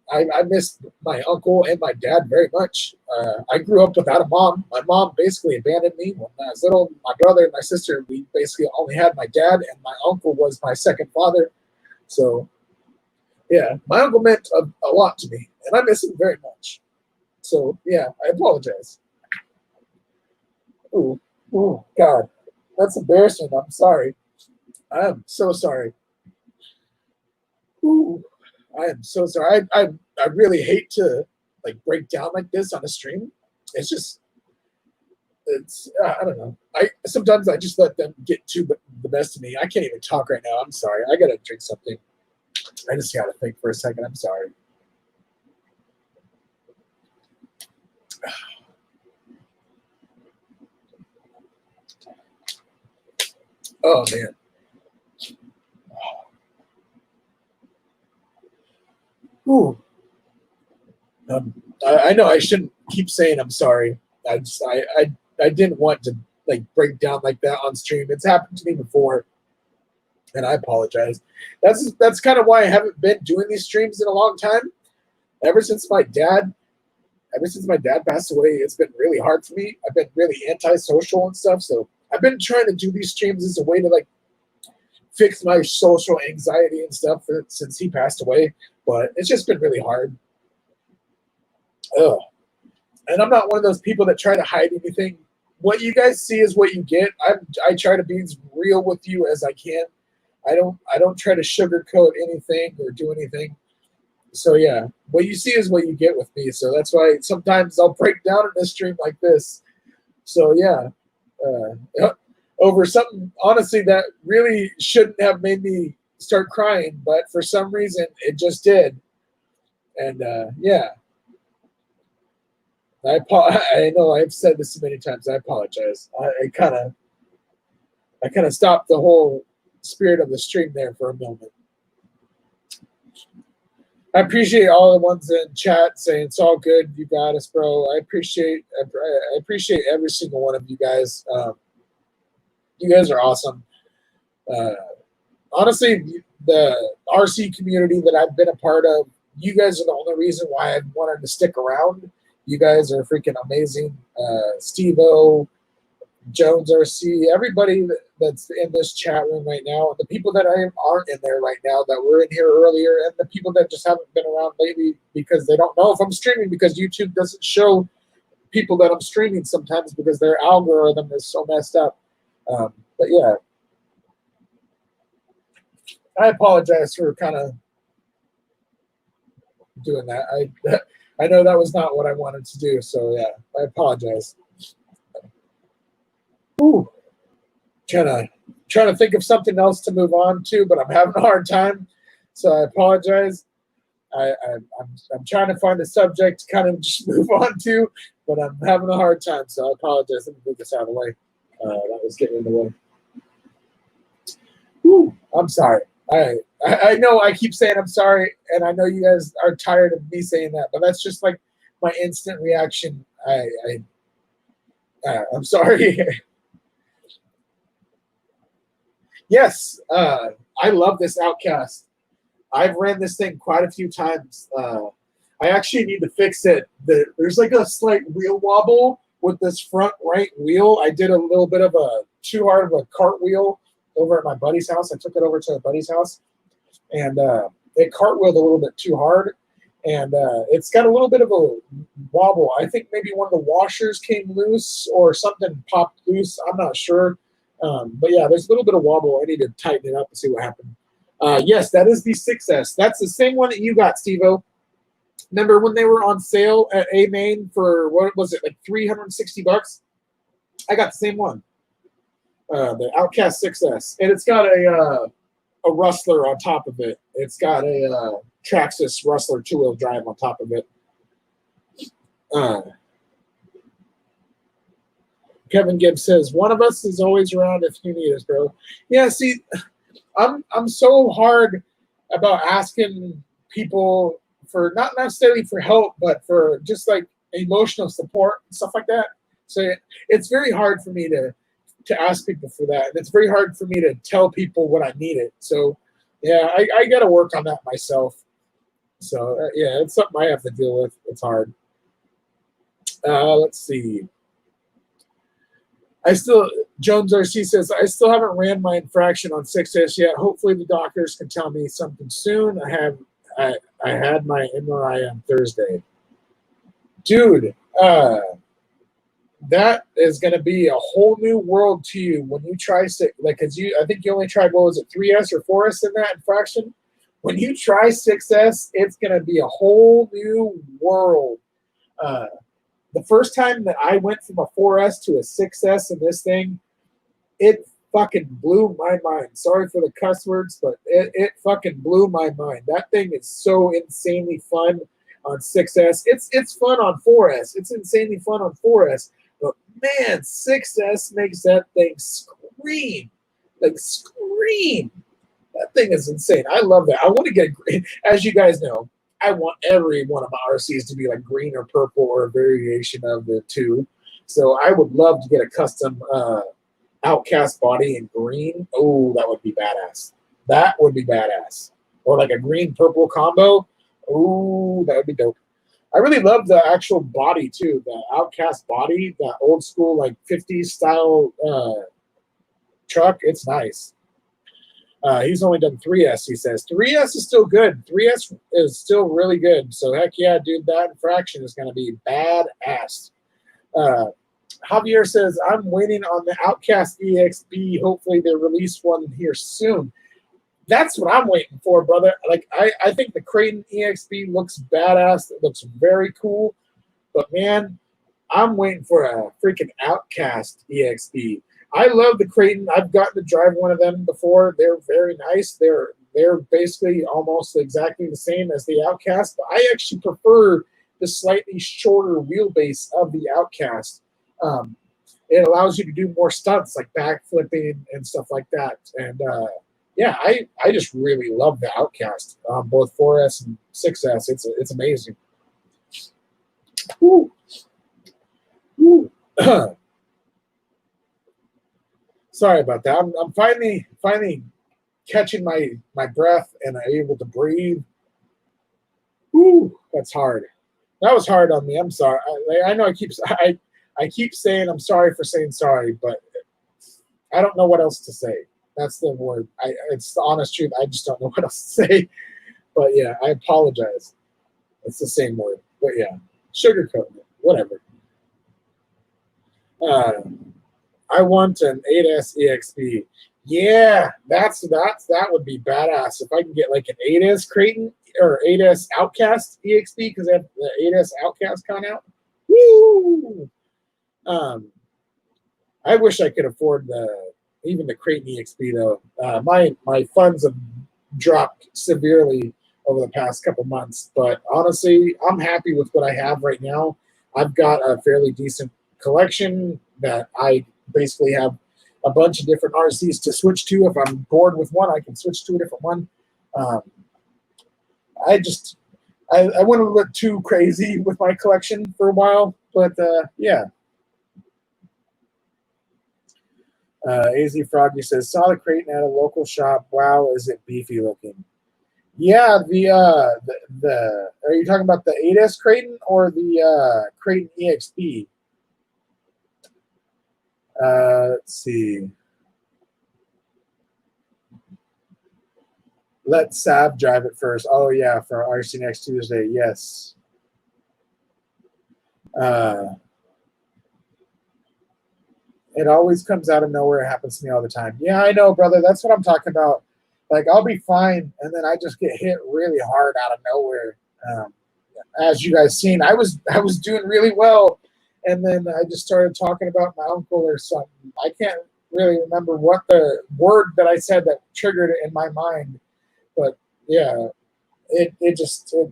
I miss my uncle and my dad very much. I grew up without a mom. My mom basically abandoned me when I was little. My brother and my sister, we basically only had my dad, and my uncle was my second father. So yeah, my uncle meant a lot to me, and I miss him very much. So yeah, I apologize. Ooh, ooh, God, that's embarrassing. I'm sorry. I am so sorry. Ooh, I am so sorry. I really hate to like break down like this on a stream. It's just it's I don't know. I sometimes I just let them get the best of me. I can't even talk right now. I'm sorry. I gotta drink something. I just gotta think for a second. I'm sorry. Oh man. Ooh. Um, I know I shouldn't keep saying I'm sorry. I didn't want to like break down like that on stream. It's happened to me before, and I apologize. That's kind of why I haven't been doing these streams in a long time. Ever since my dad, ever since my dad passed away, it's been really hard for me. I've been really antisocial and stuff. So I've been trying to do these streams as a way to like fix my social anxiety and stuff since he passed away. But it's just been really hard. Ugh. And I'm not one of those people that try to hide anything. What you guys see is what you get. I try to be as real with you as I can. I don't try to sugarcoat anything or do anything. So yeah, what you see is what you get with me. So that's why sometimes I'll break down in a stream like this. So yeah, over something honestly that really shouldn't have made me start crying, but for some reason it just did. And yeah, I know I've said this many times. I apologize. I kind of stopped the whole spirit of the stream there for a moment. I appreciate all the ones in chat saying it's all good. You got us, bro. I appreciate every single one of you guys. You guys are awesome. Uh, honestly, the RC community that I've been a part of, you guys are the only reason why I've wanted to stick around. You guys are freaking amazing. Steve-O, Jones RC, everybody that's in this chat room right now, and the people that aren't in there right now that were in here earlier, and the people that just haven't been around lately because they don't know if I'm streaming because YouTube doesn't show people that I'm streaming sometimes because their algorithm is so messed up. But yeah, I apologize for kind of doing that. I know that was not what I wanted to do, so yeah, I apologize. Ooh, trying to think of something else to move on to, but I'm having a hard time, so I apologize. I'm trying to find a subject to kind of just move on to, but I'm having a hard time, so I apologize. Let me move this out of the way. That was getting in the way. Ooh, I'm sorry. I know I keep saying I'm sorry, and I know you guys are tired of me saying that, but that's just like my instant reaction. I'm sorry. Yes, I love this Outcast. I've ran this thing quite a few times. I actually need to fix it. There's like a slight wheel wobble with this front right wheel. I did a little bit of a too hard of a cartwheel over at my buddy's house. I took it over to a buddy's house, and it cartwheeled a little bit too hard, and it's got a little bit of a wobble. I think maybe one of the washers came loose or something popped loose. I'm not sure. But yeah, there's a little bit of wobble. I need to tighten it up and see what happened. Yes, that is the 6S. That's the same one that you got, Steve-O. Remember when they were on sale at A-Main for, what was it, like $360? I got the same one. The Outcast 6S. And it's got a Rustler on top of it. It's got a Traxxas Rustler 2-wheel drive on top of it. Kevin Gibbs says, one of us is always around if you need us, bro. Yeah, see, I'm so hard about asking people for not necessarily for help, but for just like emotional support and stuff like that. So it's very hard for me to ask people for that. And it's very hard for me to tell people when I need it. So yeah, I got to work on that myself. So yeah, it's something I have to deal with. It's hard. Let's see. I still, Jones RC says, I still haven't ran my infraction on 6S yet. Hopefully the doctors can tell me something soon. I had my MRI on Thursday. Dude, that is going to be a whole new world to you when you try because I think you only tried, what was it, 3S or 4S in that infraction? When you try 6S, it's going to be a whole new world. The first time that I went from a 4S to a 6S in this thing, it fucking blew my mind. Sorry for the cuss words, but it fucking blew my mind. That thing is so insanely fun on 6S. It's fun on 4S. It's insanely fun on 4S. But man, 6S makes that thing scream. Like scream. That thing is insane. I love that. I want to get, as you guys know, I want every one of my RCs to be like green or purple or a variation of the two. So I would love to get a custom Outcast body in green. Oh, that would be badass. That would be badass. Or like a green-purple combo. Oh, that would be dope. I really love the actual body too, the Outcast body, that old school like 50s style truck. It's nice. He's only done 3S, he says. 3S is still good. 3S is still really good. So heck yeah, dude, that infraction is going to be badass. Javier says, I'm waiting on the Outcast EXB. Hopefully they release one here soon. That's what I'm waiting for, brother. Like I think the Creighton EXB looks badass. It looks very cool. But man, I'm waiting for a freaking Outcast EXB. I love the Creighton. I've gotten to drive one of them before. They're very nice. They're basically almost exactly the same as the Outcast. But I actually prefer the slightly shorter wheelbase of the Outcast. It allows you to do more stunts like backflipping and stuff like that. And yeah, I just really love the Outcast on both 4S and 6S. It's amazing. Woo. Woo. Sorry about that. I'm finally catching my breath and I'm able to breathe. Woo, that's hard. That was hard on me. I'm sorry. I know I keep saying I'm sorry for saying sorry, but I don't know what else to say. That's the word. It's the honest truth. I just don't know what else to say. But yeah, I apologize. It's the same word. But yeah, sugarcoat it. Whatever. I want an 8S EXP. Yeah, that would be badass if I can get like an 8S Creighton or 8S Outcast EXP because they have the 8S Outcast con out. Woo! I wish I could afford even the Creighton EXP though. My funds have dropped severely over the past couple months, but honestly, I'm happy with what I have right now. I've got a fairly decent collection that I basically have a bunch of different RCs to switch to. If I'm bored with one, I can switch to a different one. I went a little bit too crazy with my collection for a while, but yeah. AZ Froggy says, saw the Creighton at a local shop. Wow, is it beefy looking? Yeah, the are you talking about the 8S Creighton or the Creighton EXP? Let's see. Let Sav drive it first. Oh yeah, for RC next Tuesday. Yes. It always comes out of nowhere. It happens to me all the time. Yeah, I know, brother. That's what I'm talking about. Like, I'll be fine, and then I just get hit really hard out of nowhere. As you guys seen, I was doing really well, and then I just started talking about my uncle or something. I can't really remember what the word that I said that triggered it in my mind, but yeah, it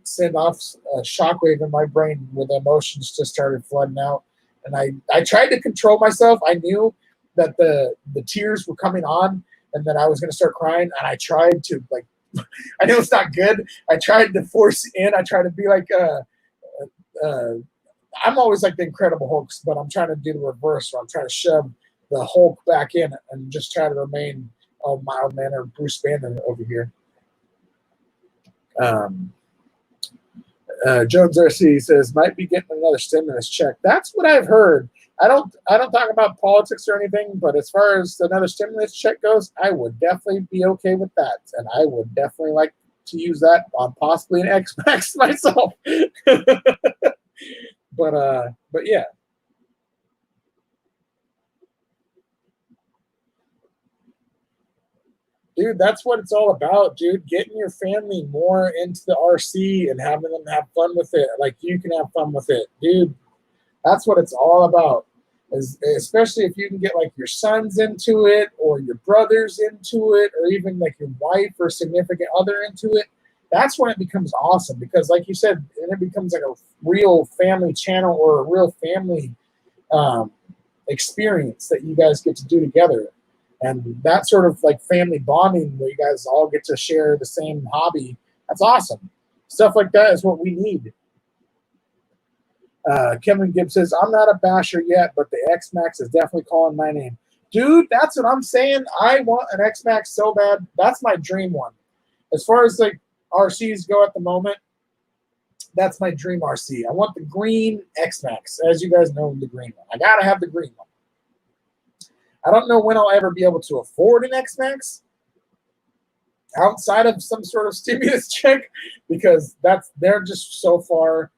sent off a shockwave in my brain where the emotions just started flooding out. And I tried to control myself. I knew that the tears were coming on and that I was going to start crying. And I tried to, like, I know it's not good. I tried to force in. I tried to be like, I'm always like the Incredible Hulk, but I'm trying to do the reverse. So I'm trying to shove the Hulk back in and just try to remain a mild mannered Bruce Banner over here. Jones RC says, might be getting another stimulus check. That's what I've heard. I don't talk about politics or anything, but as far as another stimulus check goes, I would definitely be okay with that, and I would definitely like to use that on possibly an X Max myself. But yeah, dude, that's what it's all about, dude. Getting your family more into the RC and having them have fun with it, like you can have fun with it, dude. That's what it's all about. Especially if you can get like your sons into it or your brothers into it or even like your wife or significant other into it. That's when it becomes awesome because, like you said, then it becomes like a real family channel or a real family um, experience that you guys get to do together. And that sort of like family bonding where you guys all get to share the same hobby. That's awesome. Stuff like that is what we need. Kevin Gibbs says, I'm not a basher yet, but the X Max is definitely calling my name. Dude, that's what I'm saying. I want an X Max so bad. That's my dream one. As far as like RCs go at the moment, that's my dream RC. I want the green X Max. As you guys know, the green one. I got to have the green one. I don't know when I'll ever be able to afford an X Max outside of some sort of stimulus check because they're just so far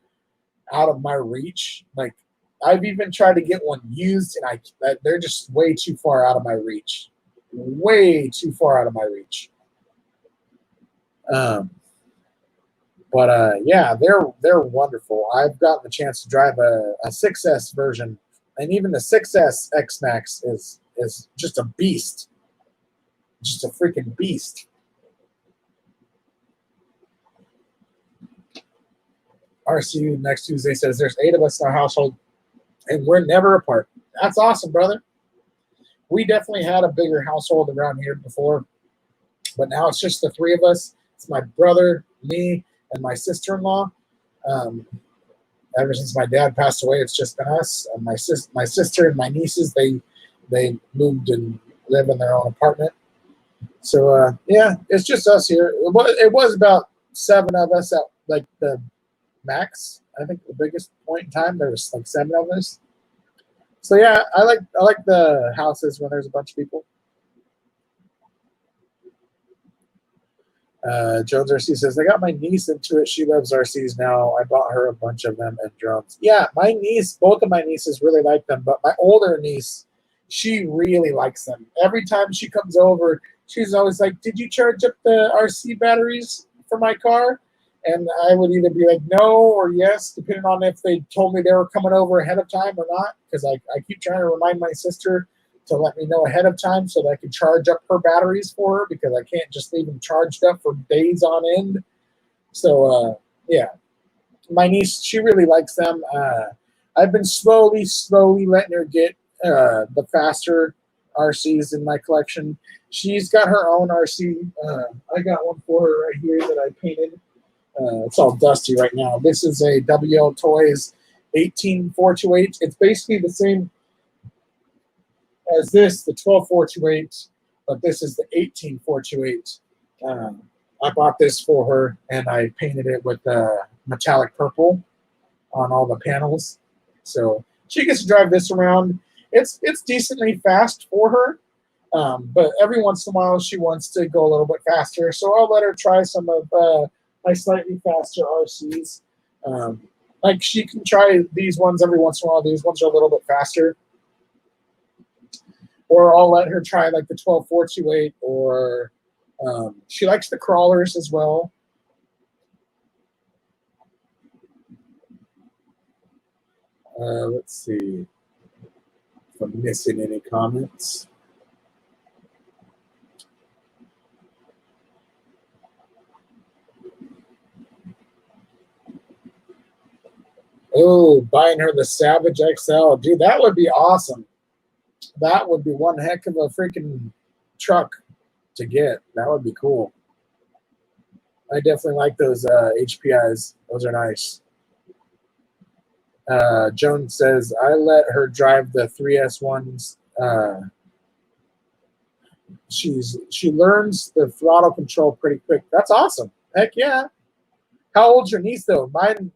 out of my reach. Like I've even tried to get one used, and they're just way too far out of my reach. Way too far out of my reach. But yeah, they're wonderful. I've gotten the chance to drive a 6S version, and even the 6S X Max is just a beast, just a freaking beast. RCU next Tuesday says there's 8 of us in our household, and we're never apart. That's awesome, brother. We definitely had a bigger household around here before, but now it's just the 3 of us. It's my brother, me, and my sister-in-law. Ever since my dad passed away, it's just been us. And my sister and my nieces, they moved and live in their own apartment. So yeah, it's just us here. It was about 7 of us at like the max. I think the biggest point in time there was like 7 of us. So yeah, I like the houses when there's a bunch of people. Jones RC says, I got my niece into it. She loves RCs now. I bought her a bunch of them and drones. Yeah, my niece, both of my nieces really like them, but my older niece, she really likes them. Every time she comes over, she's always like, did you charge up the RC batteries for my car? And I would either be like, no or yes, depending on if they told me they were coming over ahead of time or not, because I keep trying to remind my sister to let me know ahead of time so that I can charge up her batteries for her because I can't just leave them charged up for days on end. So, yeah, my niece, she really likes them. I've been slowly letting her get the faster RCs in my collection. She's got her own RC. I got one for her right here that I painted. It's all dusty right now. This is a WL Toys 18428. It's basically the same as this, the 12428, but this is the 18428. I bought this for her, and I painted it with metallic purple on all the panels. So she gets to drive this around. It's decently fast for her, but every once in a while she wants to go a little bit faster. So I'll let her try some of my slightly faster RCs. Like she can try these ones every once in a while. These ones are a little bit faster. Or I'll let her try like the 12428, or she likes the crawlers as well. Let's see if I'm missing any comments. Oh, buying her the Savage XL. Dude, that would be awesome. That would be one heck of a freaking truck to get. That would be cool. I definitely like those HPIs. Those are nice. Joan says, I let her drive the 3S ones. She learns the throttle control pretty quick. That's awesome. Heck yeah. How old's your niece though?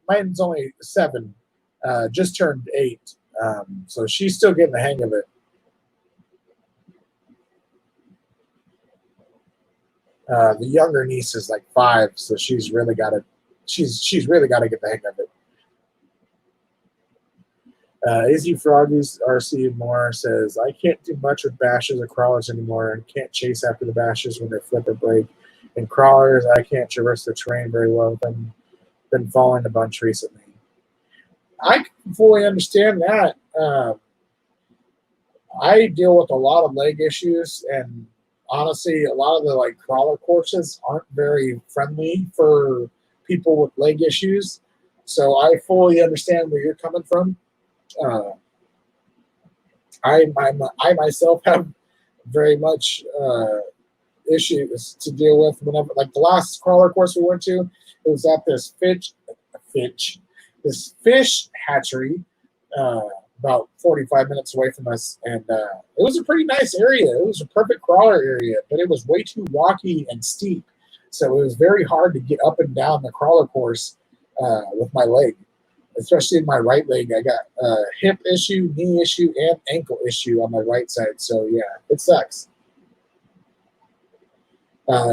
Mine's only 7. Just turned 8 So she's still getting the hang of it. The younger niece is like 5, so she's really got to get the hang of it. Izzy Froggy's RC Moore says, I can't do much with bashes or crawlers anymore and can't chase after the bashes when they flip or break. In crawlers, I can't traverse the terrain very well. I've been falling a bunch recently. I can fully understand that. I deal with a lot of leg issues, and honestly, a lot of the like crawler courses aren't very friendly for people with leg issues. So I fully understand where you're coming from. I myself have very much issues to deal with whenever, like the last crawler course we went to, it was at this fish hatchery, about 45 minutes away from us, and it was a pretty nice area. It was a perfect crawler area, but it was way too rocky and steep, so it was very hard to get up and down the crawler course with my leg. Especially in my right leg, I got a hip issue, knee issue, and ankle issue on my right side. So yeah, it sucks.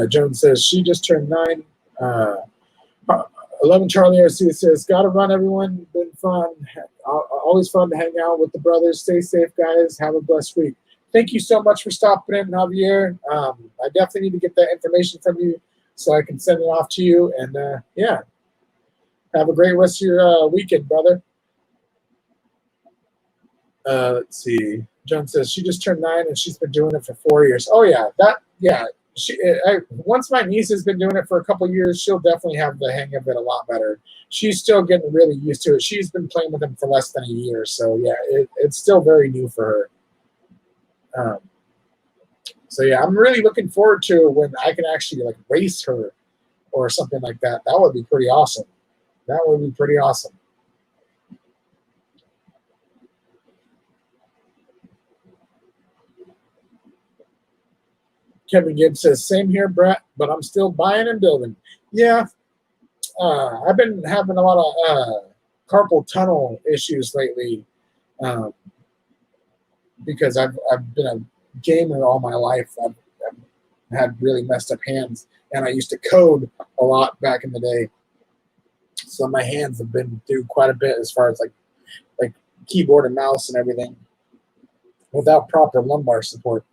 Jones says she just turned 9. 11 Charlie RC says, "Gotta run, everyone. Been fun. Always fun to hang out with the brothers. Stay safe, guys. Have a blessed week." Thank you so much for stopping in, Javier. I definitely need to get that information from you so I can send it off to you. And yeah. Have a great rest of your weekend, brother. Let's see. Joan says she just turned 9 and she's been doing it for 4 years. Oh yeah. Once my niece has been doing it for a couple years, she'll definitely have the hang of it a lot better. She's still getting really used to it. She's been playing with them for less than a year, so yeah, it's still very new for her. So yeah, I'm really looking forward to when I can actually like race her or something like that. That would be pretty awesome. That would be pretty awesome. Kevin Gibbs says, same here, Brett, but I'm still buying and building. Yeah, I've been having a lot of carpal tunnel issues lately because I've been a gamer all my life. I've had really messed up hands, and I used to code a lot back in the day. So my hands have been through quite a bit as far as like keyboard and mouse and everything without proper lumbar support.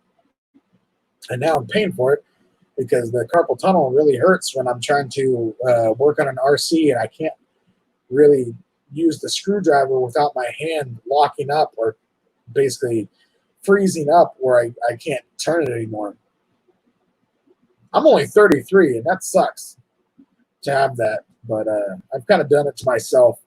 And now I'm paying for it because the carpal tunnel really hurts when I'm trying to work on an RC and I can't really use the screwdriver without my hand locking up or basically freezing up where I can't turn it anymore. I'm only 33, and that sucks to have that, but I've kind of done it to myself.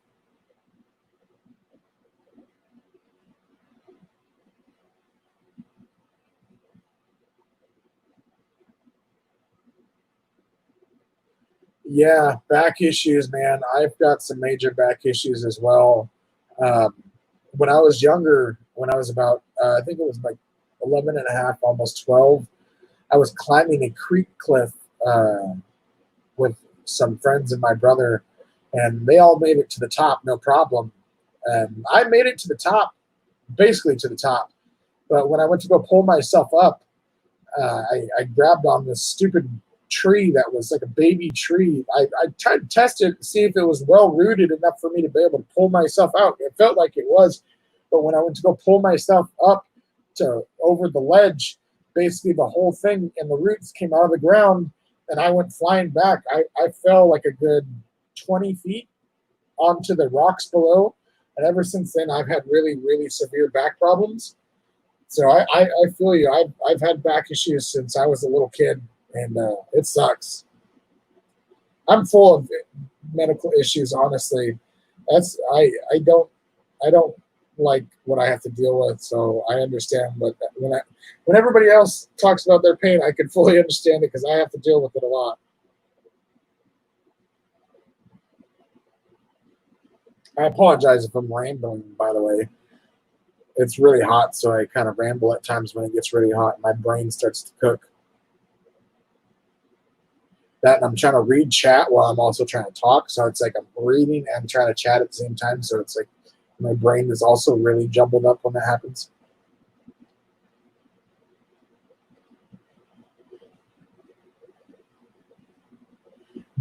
Yeah, back issues, man. I've got some major back issues as well. When I was younger, when I was about, I think it was like 11 and a half, almost 12, I was climbing a creek cliff with some friends and my brother, and they all made it to the top, no problem. And I made it to the top, basically to the top. But when I went to go pull myself up, I grabbed on this stupid tree that was like a baby tree. I tried to test it to see if it was well rooted enough for me to be able to pull myself out. It felt like it was, but when I went to go pull myself up to over the ledge, basically the whole thing and the roots came out of the ground, and I went flying back. I fell like a good 20 feet onto the rocks below, and ever since then I've had really, really severe back problems. So I feel you. I've had back issues since I was a little kid, and it sucks. I'm full of medical issues, honestly. I don't like what I have to deal with, so I understand. But when everybody else talks about their pain, I can fully understand it because I have to deal with it a lot. I apologize if I'm rambling, by the way. It's really hot, so I kind of ramble at times when it gets really hot and my brain starts to cook. That, and I'm trying to read chat while I'm also trying to talk, so it's like I'm reading and trying to chat at the same time, so it's like My brain is also really jumbled up when that happens.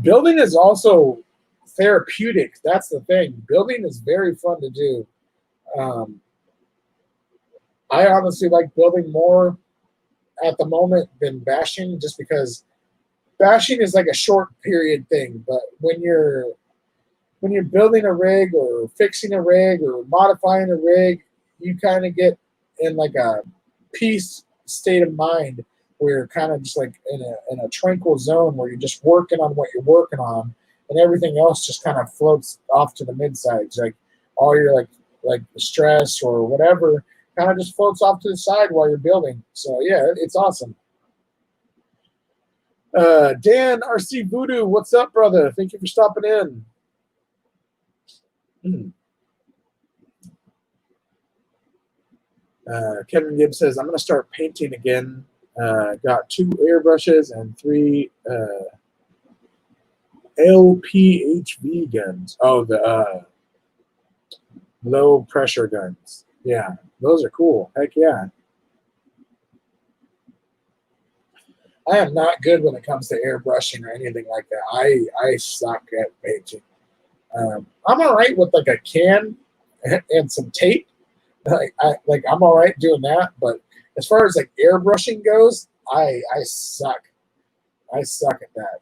Building is also therapeutic. That's the thing. Building is very fun to do. Um, I honestly like building more at the moment than bashing, just because bashing is like a short period thing. But when you're building a rig or fixing a rig or modifying a rig, you kind of get in like a peace state of mind where you're kind of just like in a tranquil zone where you're just working on what you're working on, and everything else just kind of floats off to the mid sides. Like all your like stress or whatever kind of just floats off to the side while you're building. So yeah, it's awesome. Dan RC Voodoo, what's up, brother? Thank you for stopping in. Kevin Gibbs says, I'm going to start painting again. Got 2 airbrushes and 3 LPHV guns. Oh, the low pressure guns. Yeah, those are cool. Heck yeah. I am not good when it comes to airbrushing or anything like that. I suck at painting. I'm all right with like a can and some tape. I'm all right doing that, but as far as like airbrushing goes, I suck. I suck at that.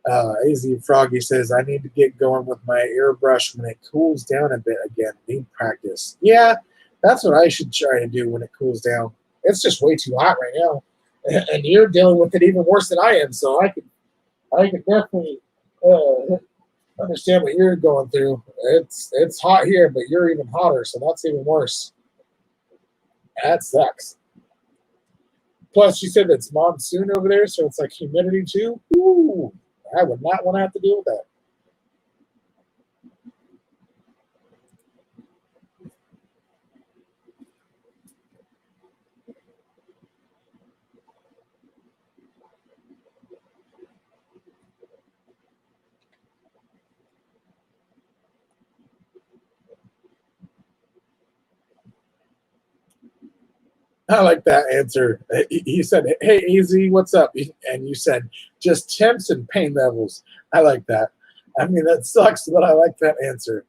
AZ Froggy says, I need to get going with my airbrush when it cools down a bit again. Need practice. Yeah, that's what I should try to do when it cools down. It's just way too hot right now. And you're dealing with it even worse than I am, so I can definitely understand what you're going through. It's hot here, but you're even hotter, so that's even worse. That sucks. Plus, you said it's monsoon over there, so it's like humidity too. Ooh, I would not want to have to deal with that. I like that answer. He said, "Hey, Az, what's up?" And you said, "Just temps and pain levels." I like that. I mean, that sucks, but I like that answer.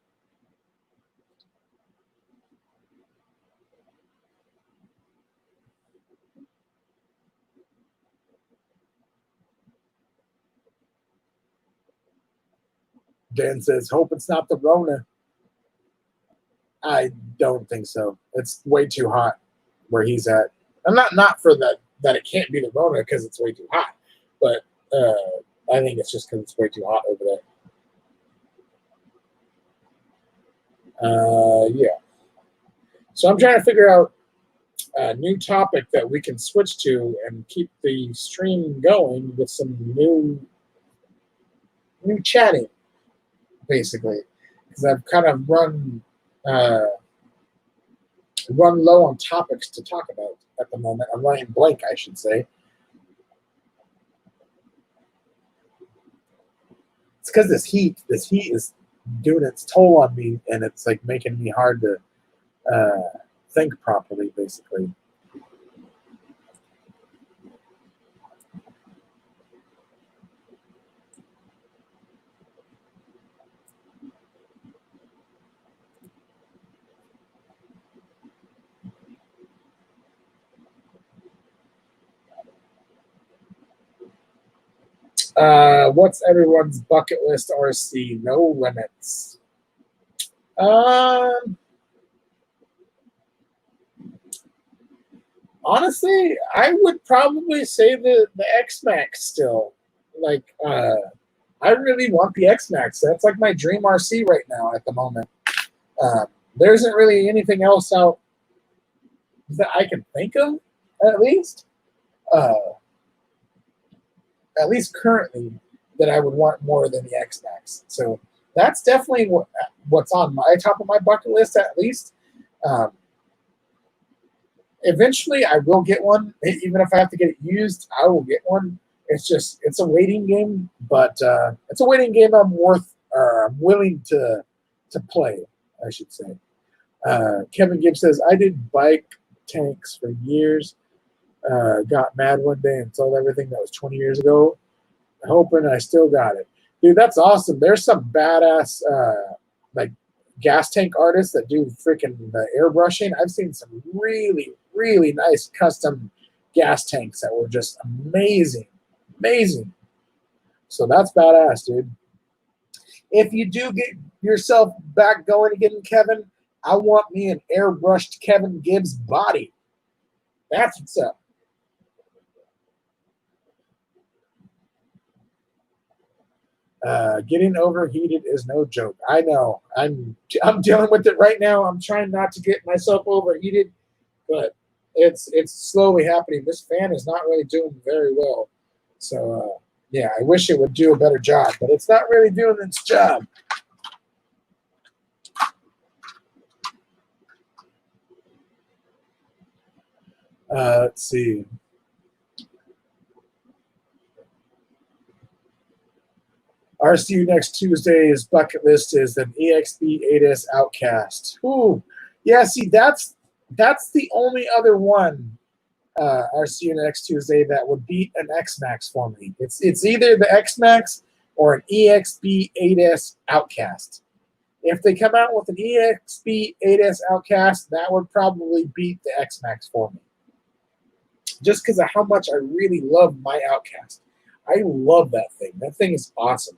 Dan says, "Hope it's not the Rona." I don't think so. It's way too hot where he's at. I'm not for that it can't be the Rona because it's way too hot, but I think it's just because it's way too hot over there. Yeah. So I'm trying to figure out a new topic that we can switch to and keep the stream going with some new chatting, basically, because I've kind of run low on topics to talk about at the moment. I'm running blank, I should say. It's because this heat is doing its toll on me, and it's like making me hard to think properly, basically. What's everyone's bucket list RC? No limits. Um, Honestly, I would probably say the X Max still. Like, I really want the X Max. That's like my dream RC right now at the moment. There isn't really anything else out that I can think of, at least. Uh, at least currently, that I would want more than the X-Max. So that's definitely what's on my top of my bucket list, at least. Um, Eventually, I will get one. Even if I have to get it used, I will get one. It's a waiting game, but it's a waiting game I'm willing to play, I should say. Kevin Gibbs says, I did bike tanks for years. Got mad one day and sold everything that was 20 years ago, hoping I still got it. Dude, that's awesome. There's some badass like gas tank artists that do freaking airbrushing. I've seen some really, really nice custom gas tanks that were just amazing. Amazing. So that's badass, dude. If you do get yourself back going again, Kevin, I want me an airbrushed Kevin Gibbs body. That's what's up. Getting overheated is no joke. I know. I'm dealing with it right now. I'm trying not to get myself overheated, but it's slowly happening. This fan is not really doing very well. So yeah, I wish it would do a better job, but it's not really doing its job. Let's see. RCU next Tuesday's bucket list is an EXP 8S Outcast. Ooh, yeah. See, that's the only other one. RCU next Tuesday that would beat an X-Max for me. It's either the X-Max or an EXP 8S Outcast. If they come out with an EXP 8S Outcast, that would probably beat the X-Max for me. Just because of how much I really love my Outcast. I love that thing. That thing is awesome.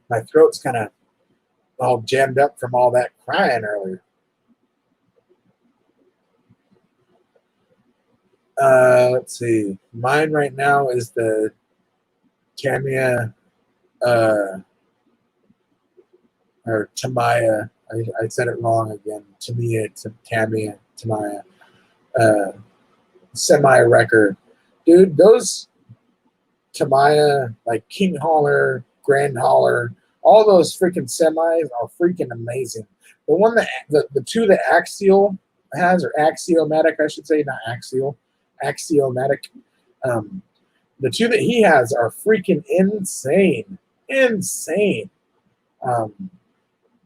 My throat's kind of all jammed up from all that crying earlier. Let's see. Mine right now is the Tamiya or Tamiya. I said it wrong again. Tamiya, Tamiya. Semi-record. Dude, those Tamiya, like King Hauler, Grand Hauler, all those freaking semis are freaking amazing. The one that the two that Axial has, or Axiomatic, I should say, not Axial, Axiomatic. The two that he has are freaking insane, insane.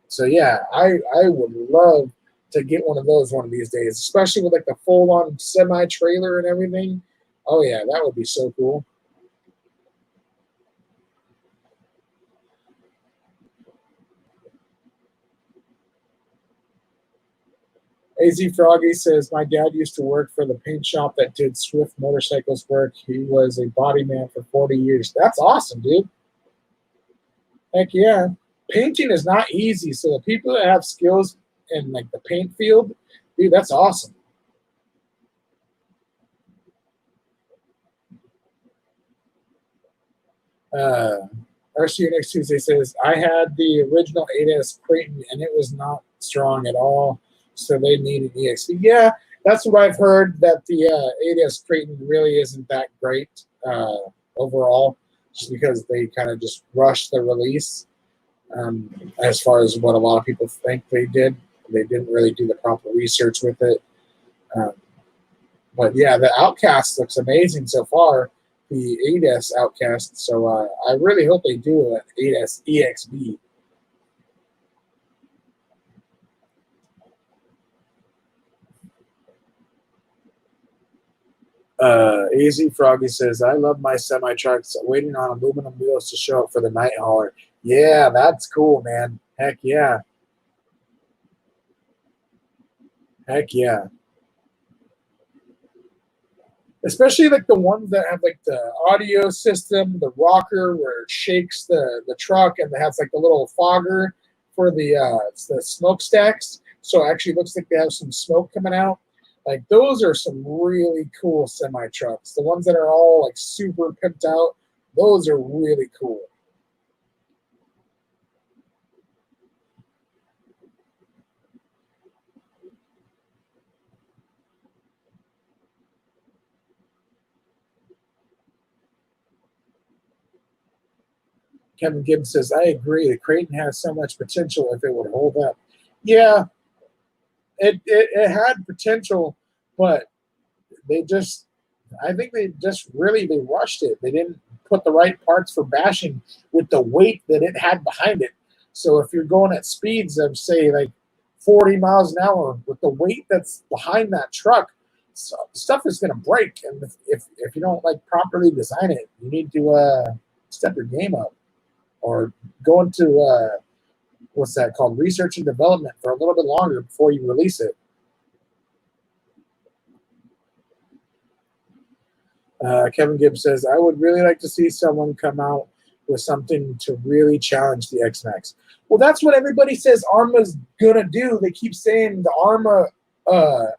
So yeah, I would love to get one of those one of these days, especially with like the full-on semi-trailer and everything. Oh yeah, that would be so cool. AZ Froggy says, my dad used to work for the paint shop that did Swift Motorcycles work. He was a body man for 40 years. That's awesome, dude. Heck yeah. Painting is not easy. So the people that have skills in like the paint field, dude, that's awesome. RCU next Tuesday says, I had the original 8S Creighton and it was not strong at all. So they need an EXP. Yeah, that's what I've heard, that the 8S Creighton really isn't that great overall, just because they kind of just rushed the release as far as what a lot of people think they did. They didn't really do the proper research with it. But yeah, the Outcast looks amazing so far, the 8S Outcast. So I really hope they do an 8S EXB. AZ Froggy says, I love my semi trucks, waiting on aluminum wheels to show up for the night hauler. Yeah, that's cool, man. Heck yeah. Heck yeah. Especially like the ones that have like the audio system, the rocker where it shakes the truck, and it has like the little fogger for the smokestacks. So it actually looks like they have some smoke coming out. Like those are some really cool semi trucks. The ones that are all like super pimped out, those are really cool. Kevin Gibbs says, I agree. The Creighton has so much potential if it would hold up. Yeah, it had potential, but I think they rushed it. They didn't put the right parts for bashing with the weight that it had behind it. So if you're going at speeds of, say, like 40 miles an hour with the weight that's behind that truck, stuff is going to break. And if you don't like properly design it, you need to step your game up or go into what's that called? Research and development for a little bit longer before you release it. Kevin Gibbs says, I would really like to see someone come out with something to really challenge the X-Max. Well, that's what everybody says Arrma's going to do. They keep saying the Arrma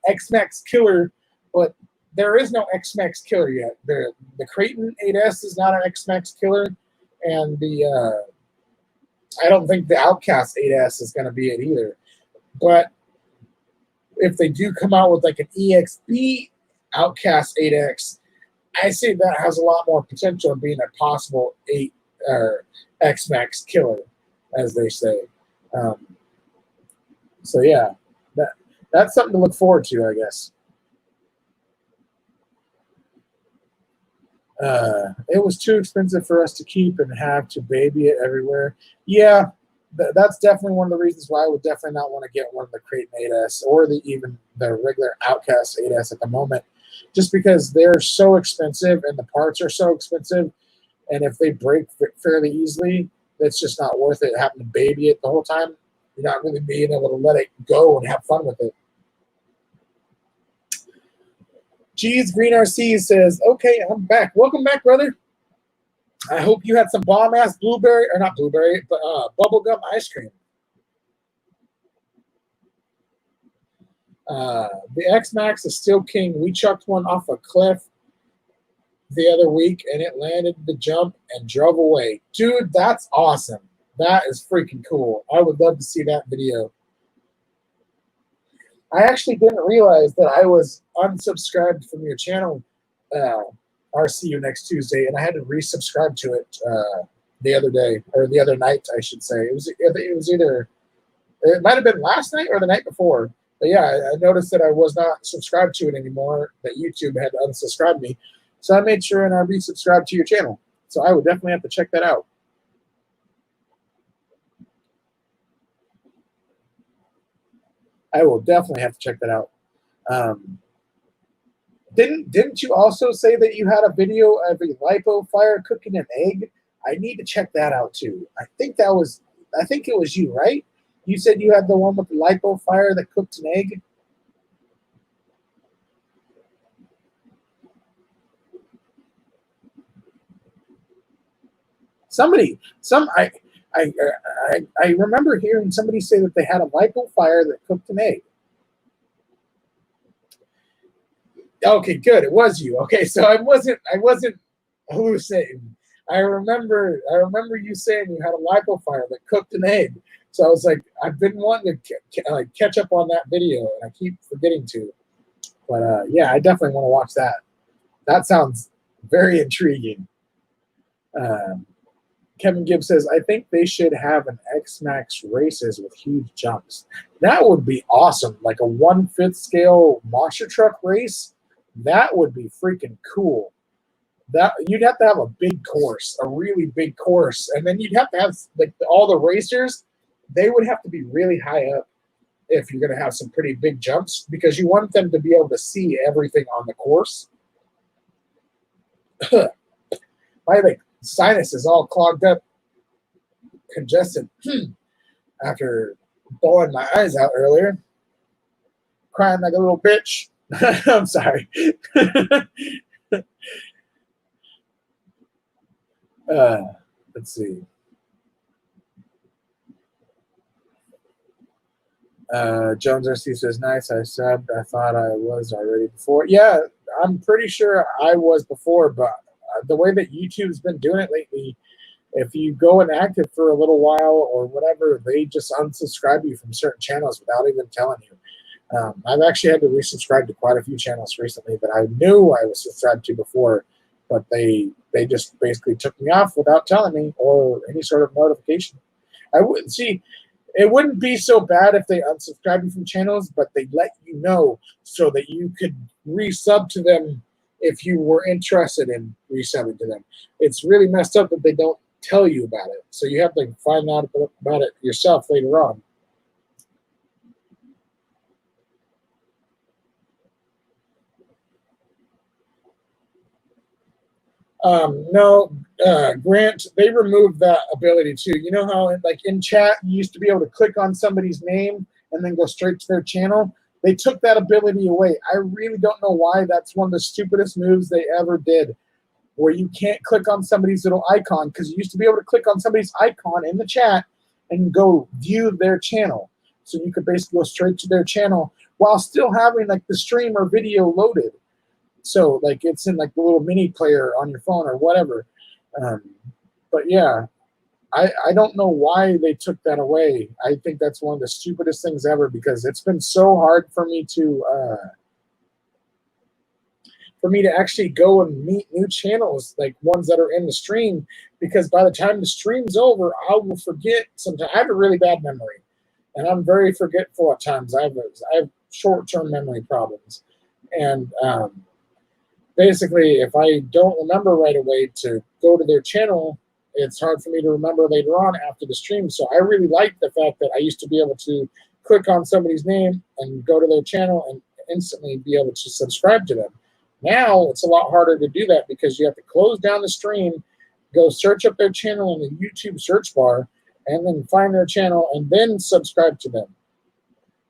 X-Max killer, but there is no X-Max killer yet. The Creighton 8S is not an X-Max killer, and I don't think the Outcast 8S is going to be it either. But if they do come out with like an EXB Outcast 8X, I see that has a lot more potential of being a possible X-Max killer, as they say. So yeah, that's something to look forward to, I guess. It was too expensive for us to keep and have to baby it everywhere. Yeah, that's definitely one of the reasons why I would definitely not want to get one of the Creighton 8S or even the regular Outcast 8S at the moment, just because they're so expensive and the parts are so expensive, and if they break fairly easily, it's just not worth it having to baby it the whole time. You're not really being able to let it go and have fun with it. G's Green RC says, okay, I'm back. Welcome back, brother. I hope you had some bomb-ass blueberry, or not blueberry, but bubblegum ice cream. The X-Max is still king. We chucked one off a cliff the other week, and it landed the jump and drove away. Dude, that's awesome. That is freaking cool. I would love to see that video. I actually didn't realize that I was unsubscribed from your channel, RCU next Tuesday, and I had to resubscribe to it the other day, or the other night, I should say. It was either, it might have been last night or the night before. But yeah, I noticed that I was not subscribed to it anymore, that YouTube had unsubscribed me. So I made sure and I resubscribed to your channel. So I would definitely have to check that out. I will definitely have to check that out. Didn't you also say that you had a video of a lipo fire cooking an egg? I need to check that out too. I think it was you, right? You said you had the one with the lipo fire that cooked an egg. I remember hearing somebody say that they had a lipo fire that cooked an egg. Okay, good. It was you. Okay, so I wasn't hallucinating. I remember you saying you had a lipo fire that cooked an egg. So I was like, I've been wanting to catch up on that video, and I keep forgetting to. But yeah, I definitely want to watch that. That sounds very intriguing. Kevin Gibbs says, I think they should have an X-Max races with huge jumps. That would be awesome. Like a 1/5 scale monster truck race. That would be freaking cool. That you'd have to have a big course, a really big course, and then you'd have to have like all the racers. They would have to be really high up if you're going to have some pretty big jumps, because you want them to be able to see everything on the course. My sinus is all clogged up, congested after bawling my eyes out earlier, crying like a little bitch. I'm sorry. Let's see. Jones RC says, nice. I subbed. I thought I was already before. Yeah, I'm pretty sure I was before, but the way that YouTube's been doing it lately, if you go inactive for a little while or whatever, they just unsubscribe you from certain channels without even telling you. I've actually had to resubscribe to quite a few channels recently that I knew I was subscribed to before, but they they just basically took me off without telling me or any sort of notification. I would see. It wouldn't be so bad if they unsubscribed you from channels, but they let you know so that you could resub to them if you were interested in resubbing to them. It's really messed up that they don't tell you about it, so you have to find out about it yourself later on. No, Grant, they removed that ability too. You know how, like in chat, you used to be able to click on somebody's name and then go straight to their channel? They took that ability away. I really don't know why. That's one of the stupidest moves they ever did, where you can't click on somebody's little icon, because you used to be able to click on somebody's icon in the chat and go view their channel. So you could basically go straight to their channel while still having like the stream or video loaded. So like it's in like the little mini player on your phone or whatever. But yeah, I don't know why they took that away. I think that's one of the stupidest things ever, because it's been so hard for me to actually go and meet new channels, like ones that are in the stream, because by the time the stream's over, I will forget sometimes. I have a really bad memory, and I'm very forgetful at times. I have short-term memory problems, and basically, if I don't remember right away to go to their channel, it's hard for me to remember later on after the stream. So I really like the fact that I used to be able to click on somebody's name and go to their channel and instantly be able to subscribe to them. Now it's a lot harder to do that, because you have to close down the stream, go search up their channel in the YouTube search bar, and then find their channel and then subscribe to them.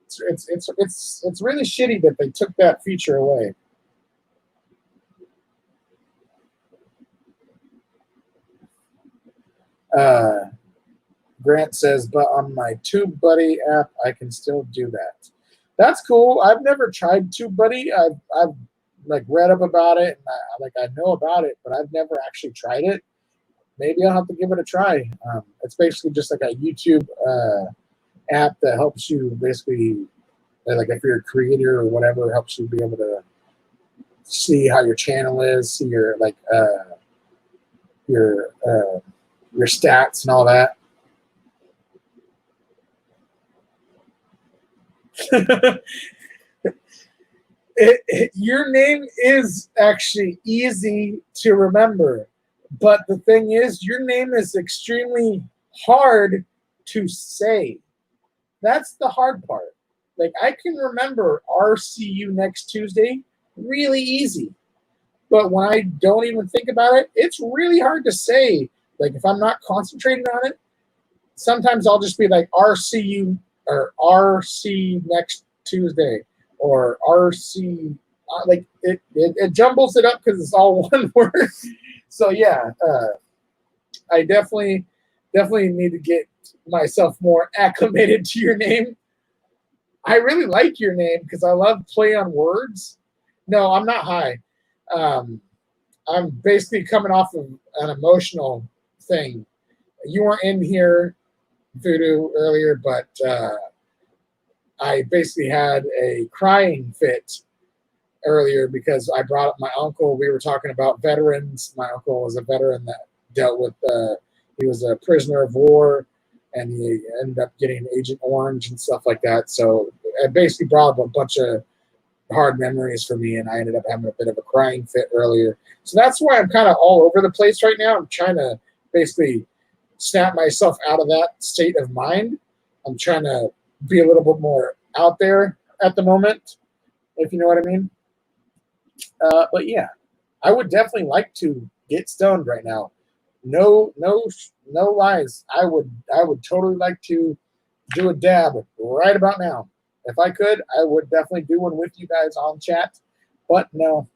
It's really shitty that they took that feature away. Grant says, but on my TubeBuddy app, I can still do that. That's cool. I've never tried TubeBuddy. I've like read up about it, and I know about it, but I've never actually tried it. Maybe I'll have to give it a try. It's basically just like a YouTube app that helps you basically, like if you're a creator or whatever, helps you be able to see how your channel is, see your like your stats and all that. Your name is actually easy to remember, but the thing is, your name is extremely hard to say. That's the hard part. Like, I can remember RCU next Tuesday really easy, but when I don't even think about it, it's really hard to say. Like, if I'm not concentrating on it, sometimes I'll just be like RCU or RC next Tuesday or RC. Like it jumbles it up because it's all one word. So yeah, I definitely need to get myself more acclimated to your name. I really like your name because I love play on words. No, I'm not high. I'm basically coming off of an emotional thing. You weren't in here, Voodoo, earlier, but I basically had a crying fit earlier because I brought up my uncle. We were talking about veterans. My uncle was a veteran that dealt with, he was a prisoner of war, and he ended up getting Agent Orange and stuff like that. So I basically brought up a bunch of hard memories for me, and I ended up having a bit of a crying fit earlier. So that's why I'm kind of all over the place right now. I'm trying to basically snap myself out of that state of mind. I'm trying to be a little bit more out there at the moment, if you know what I mean. But yeah, I would definitely like to get stoned right now. No lies. I would totally like to do a dab right about now. If I could, I would definitely do one with you guys on chat. But no,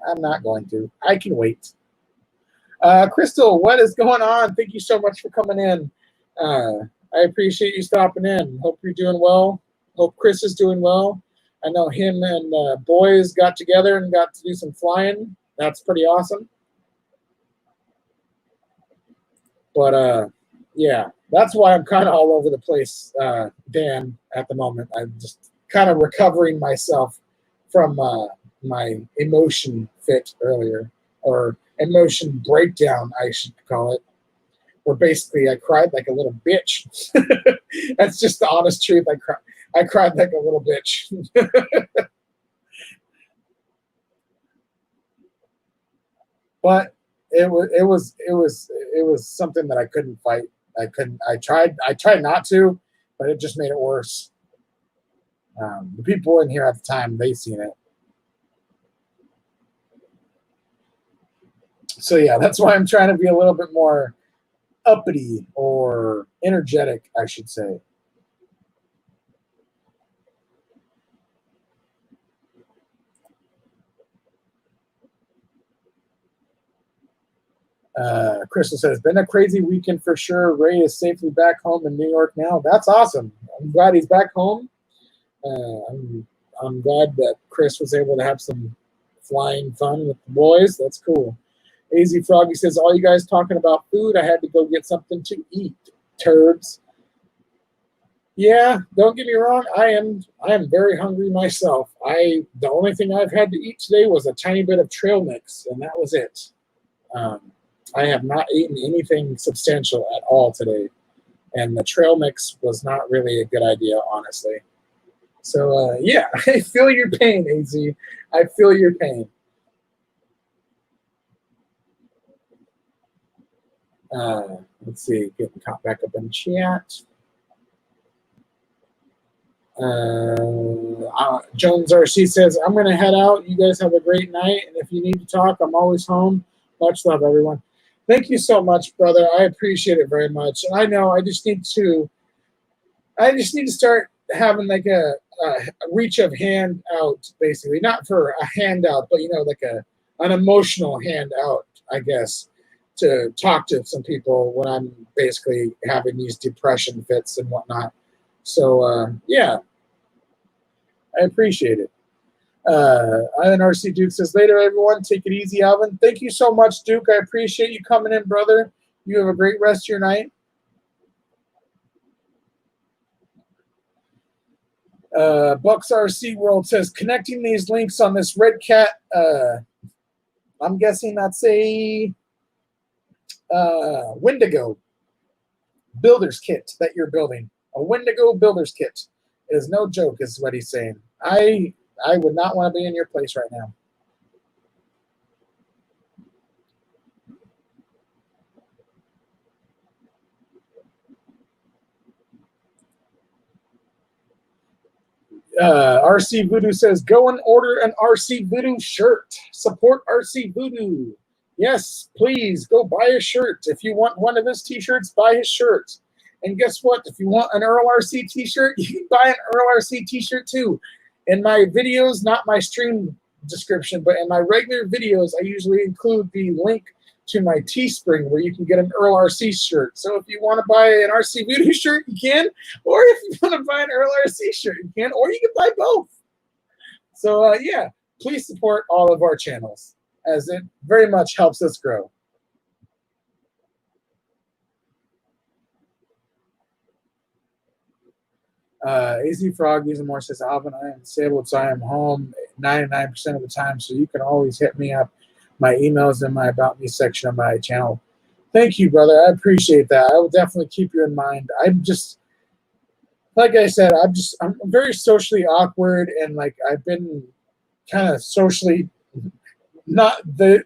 I'm not going to. I can wait. Crystal, what is going on? Thank you so much for coming in. I appreciate you stopping in. Hope you're doing well. Hope Chris is doing well. I know him and boys got together and got to do some flying. That's pretty awesome. But yeah, that's why I'm kind of all over the place, Dan, at the moment. I'm just kind of recovering myself from my emotion fit earlier. or emotion breakdown, I should call it, where basically I cried like a little bitch. That's just the honest truth. I cried like a little bitch. But it was something that I couldn't fight. I tried not to, but it just made it worse. The people in here at the time, they seen it. So yeah, that's why I'm trying to be a little bit more uppity or energetic, I should say. Crystal says, been a crazy weekend for sure. Ray is safely back home in New York now. That's awesome. I'm glad he's back home. I'm glad that Chris was able to have some flying fun with the boys. That's cool. AZ Froggy says, all you guys talking about food, I had to go get something to eat. Turds. Yeah, don't get me wrong. I am very hungry myself. The only thing I've had to eat today was a tiny bit of trail mix, and that was it. I have not eaten anything substantial at all today, and the trail mix was not really a good idea, honestly. So yeah, I feel your pain, AZ. I feel your pain. Let's see, getting caught back up in chat. Jones RC says, I'm going to head out. You guys have a great night. And if you need to talk, I'm always home. Much love, everyone. Thank you so much, brother. I appreciate it very much. And I know I just need to start having like a reach of hand out, basically. Not for a handout, but, like an emotional handout, I guess, to talk to some people when I'm basically having these depression fits and whatnot. So, yeah, I appreciate it. Ivan RC Duke says, later, everyone. Take it easy, Alvin. Thank you so much, Duke. I appreciate you coming in, brother. You have a great rest of your night. Bucks RC World says, connecting these links on this Red Cat, I'm guessing that's a Wendigo builder's kit that you're building. A Wendigo builder's kit is no joke, is what he's saying. I would not want to be in your place right now. RC Voodoo says, go and order an RC Voodoo shirt. Support RC Voodoo. Yes, please go buy a shirt. If you want one of his t-shirts, buy his shirt. And guess what? If you want an Earl RC t-shirt, you can buy an Earl RC t-shirt too. In my videos, not my stream description, but in my regular videos, I usually include the link to my Teespring where you can get an Earl RC shirt. So if you want to buy an RC Voodoo shirt, you can. Or if you want to buy an Earl RC shirt, you can. Or you can buy both. So, yeah, please support all of our channels, as it very much helps us grow. AZ Frog using more says, Alvin, I am disabled, so I am home 99% of the time, so you can always hit me up. My email's in my About Me section of my channel. Thank you, brother. I appreciate that. I will definitely keep you in mind. I'm just, like I said, I'm very socially awkward, and like I've been kind of socially, not the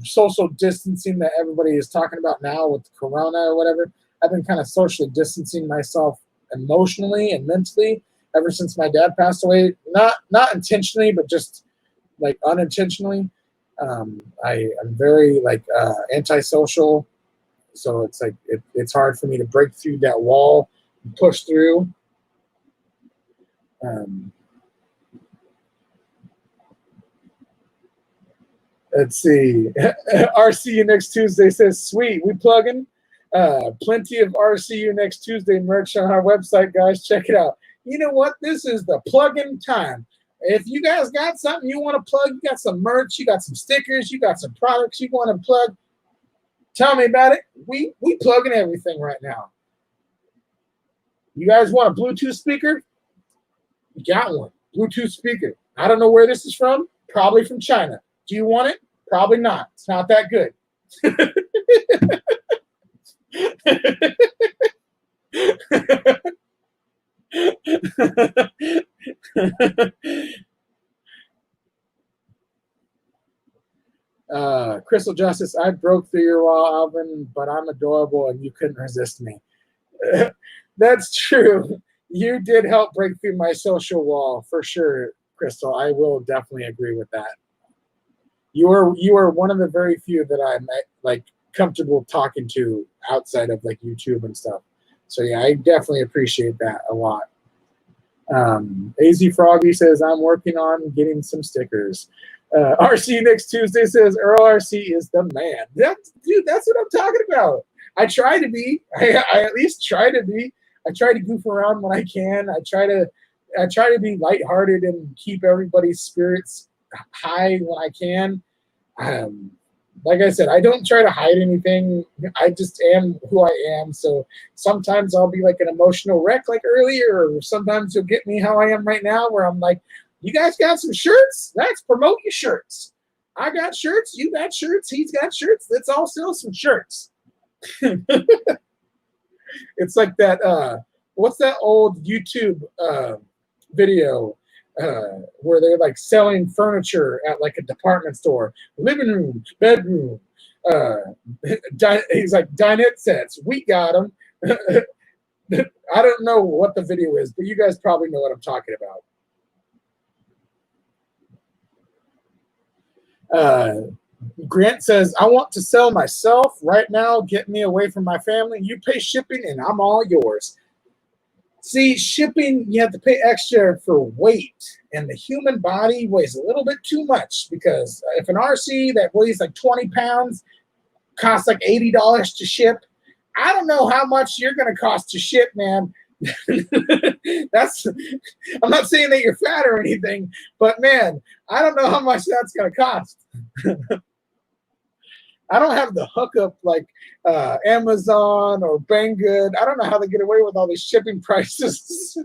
social distancing that everybody is talking about now with Corona or whatever. I've been kind of socially distancing myself emotionally and mentally ever since my dad passed away. Not intentionally, but just like unintentionally. I'm very like antisocial, so it's like it's hard for me to break through that wall and push through. Let's see. RCU next Tuesday says, sweet, we plugging. Plenty of RCU next Tuesday merch on our website, guys. Check it out. You know what? This is the plug-in time. If you guys got something you want to plug, you got some merch, you got some stickers, you got some products you want to plug, tell me about it. We plugging everything right now. You guys want a Bluetooth speaker? You got one. Bluetooth speaker. I don't know where this is from. Probably from China. Do you want it? Probably not. It's not that good. Crystal Justice, I broke through your wall, Alvin, but I'm adorable and you couldn't resist me. That's true. You did help break through my social wall for sure, Crystal. I will definitely agree with that. You are one of the very few that I'm like comfortable talking to outside of like YouTube and stuff. So yeah, I definitely appreciate that a lot. AZ Froggy says I'm working on getting some stickers. RC next Tuesday says Earl RC is the man. Dude, that's what I'm talking about. I try to be. I at least try to be. I try to goof around when I can. I try to be lighthearted and keep everybody's spirits high when I can. Like I said, I don't try to hide anything. I just am who I am. So sometimes I'll be like an emotional wreck like earlier, or sometimes you'll get me how I am right now where I'm like, you guys got some shirts? Let's promote your shirts. I got shirts. You got shirts. He's got shirts. Let's all sell some shirts. It's like that. What's that old YouTube video where they're like selling furniture at like a department store? Living room, bedroom. He's like dinette sets. We got them. I don't know what the video is, but you guys probably know what I'm talking about. Grant says, I want to sell myself right now. Get me away from my family. You pay shipping and I'm all yours. See, shipping, you have to pay extra for weight. And the human body weighs a little bit too much because if an RC that weighs like 20 pounds costs like $80 to ship, I don't know how much you're going to cost to ship, man. I'm not saying that you're fat or anything, but man, I don't know how much that's going to cost. I don't have the hookup like Amazon or Banggood. I don't know how they get away with all these shipping prices.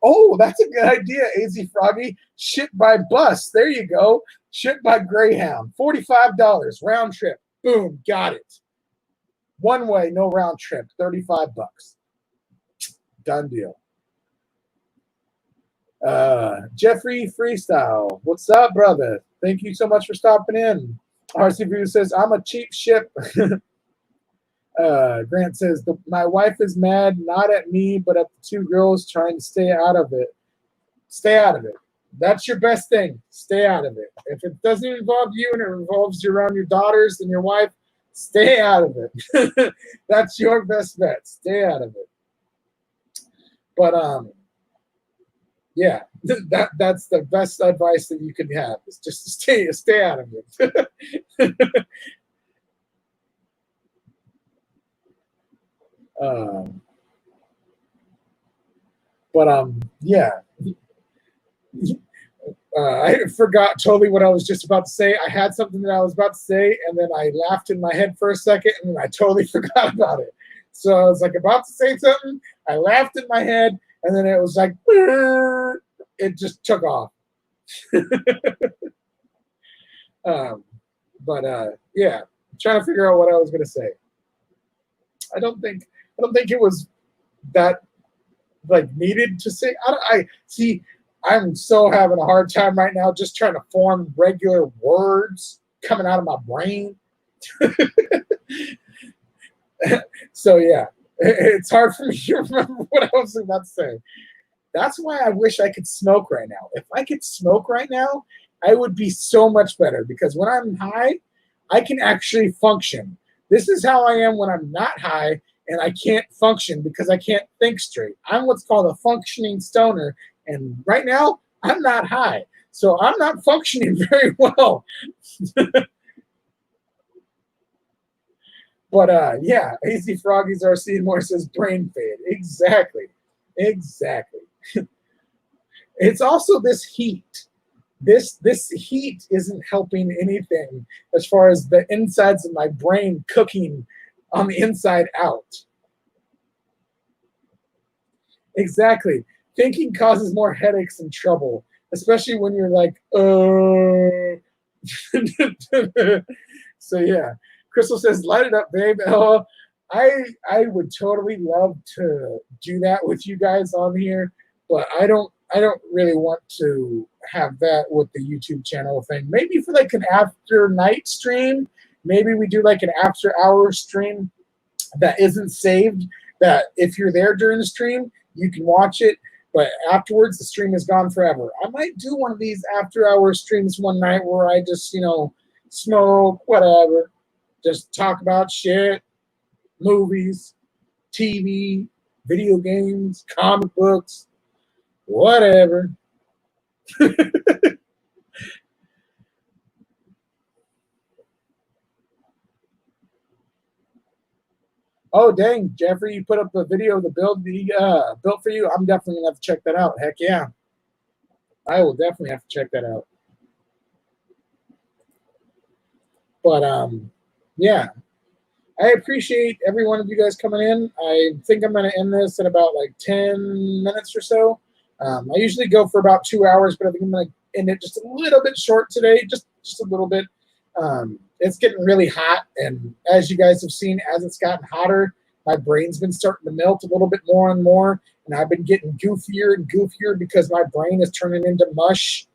Oh, that's a good idea, AZ Froggy. Ship by bus. There you go. Ship by Greyhound. $45 round trip. Boom, got it. One way, no round trip. $35. Done deal. Jeffrey Freestyle. What's up, brother? Thank you so much for stopping in. RC View says, I'm a cheap ship. Grant says, my wife is mad, not at me, but at the two girls trying to stay out of it. Stay out of it. That's your best thing. Stay out of it. If it doesn't involve you and it revolves around your daughters and your wife, stay out of it. That's your best bet. Stay out of it. But yeah, that's the best advice that you can have is just to stay out of it. Yeah. I forgot totally what I was just about to say. I had something that I was about to say, and then I laughed in my head for a second, and then I totally forgot about it. So I was like about to say something, I laughed in my head, and then it was like, it just took off. Yeah, I'm trying to figure out what I was going to say. I don't think it was that like needed to say. I see. I'm so having a hard time right now just trying to form regular words coming out of my brain. So yeah, it's hard for me to remember what I was about to say. That's why I wish I could smoke right now. If I could smoke right now, I would be so much better because when I'm high, I can actually function. This is how I am when I'm not high and I can't function because I can't think straight. I'm what's called a functioning stoner. And right now, I'm not high. So I'm not functioning very well. But yeah, AZ Froggies are seeing more says brain fade. Exactly. It's also this heat. This heat isn't helping anything as far as the insides of my brain cooking on the inside out. Exactly. Thinking causes more headaches and trouble, especially when you're like, So yeah, Crystal says, "Light it up, babe." Oh, I would totally love to do that with you guys on here, but I don't really want to have that with the YouTube channel thing. Maybe for like an after night stream, maybe we do like an after hour stream that isn't saved. That if you're there during the stream, you can watch it, but afterwards the stream is gone forever. I might do one of these after hour streams one night where I just smoke whatever, just talk about shit, movies, TV, video games, comic books, whatever. Oh dang, Jeffrey, you put up a video of the build he built for you. I'm definitely gonna have to check that out. Heck yeah, I will definitely have to check that out. But yeah, I appreciate every one of you guys coming in. I think I'm going to end this in about like 10 minutes or so. I usually go for about 2 hours, but I think I'm going to end it just a little bit short today, just a little bit. It's getting really hot, and as you guys have seen, as it's gotten hotter, my brain's been starting to melt a little bit more and more, and I've been getting goofier and goofier because my brain is turning into mush.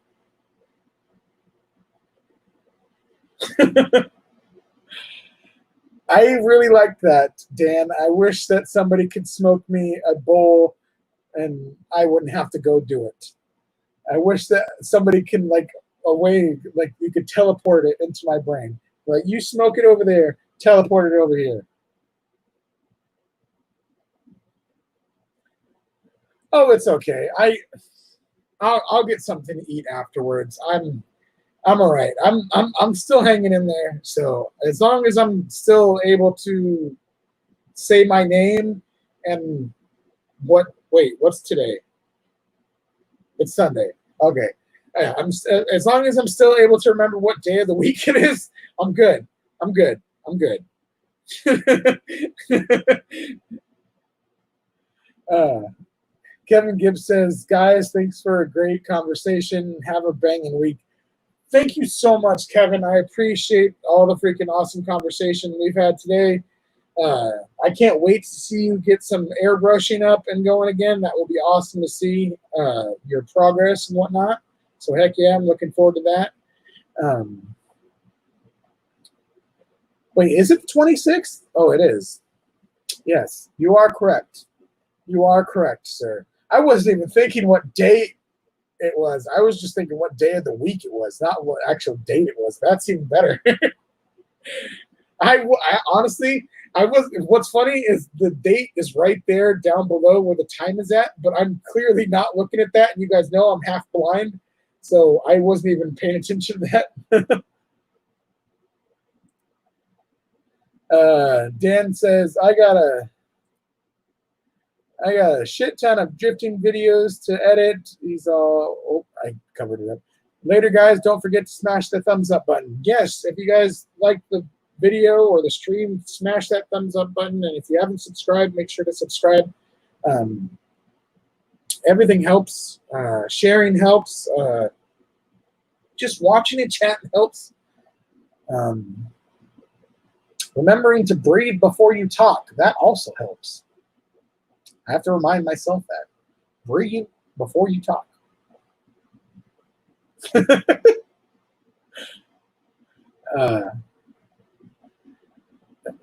I really like that, Dan. I wish that somebody could smoke me a bowl and I wouldn't have to go do it. I wish that somebody can like you could teleport it into my brain. Like you smoke it over there, teleport it over here. Oh, it's okay. I'll get something to eat afterwards. I'm all right. I'm still hanging in there. So as long as I'm still able to say my name and what's today? It's Sunday. Okay. Yeah, as long as I'm still able to remember what day of the week it is, I'm good. I'm good. I'm good. uh, Kevin Gibbs says, "Guys, thanks for a great conversation. Have a banging week." Thank you so much, Kevin. I appreciate all the freaking awesome conversation we've had today. Uh, I can't wait to see you get some airbrushing up and going again. That will be awesome to see your progress and whatnot. So heck yeah, I'm looking forward to that. Um, Wait, is it the 26th? Oh, it is. Yes, you are correct. You are correct, sir. I wasn't even thinking what day it was. I was just thinking what day of the week it was, not what actual date it was. That's even better. I honestly, I was. What's funny is the date is right there down below where the time is at, but I'm clearly not looking at that. And you guys know I'm half blind, so I wasn't even paying attention to that. Dan says I got a shit ton of drifting videos to edit. These all I covered it up. Later, guys, don't forget to smash the thumbs up button. Yes, if you guys like the video or the stream, smash that thumbs up button. And if you haven't subscribed, make sure to subscribe. Um, Everything helps. Sharing helps. Just watching it chat helps. Remembering to breathe before you talk. That also helps. I have to remind myself that. Breathe before you talk.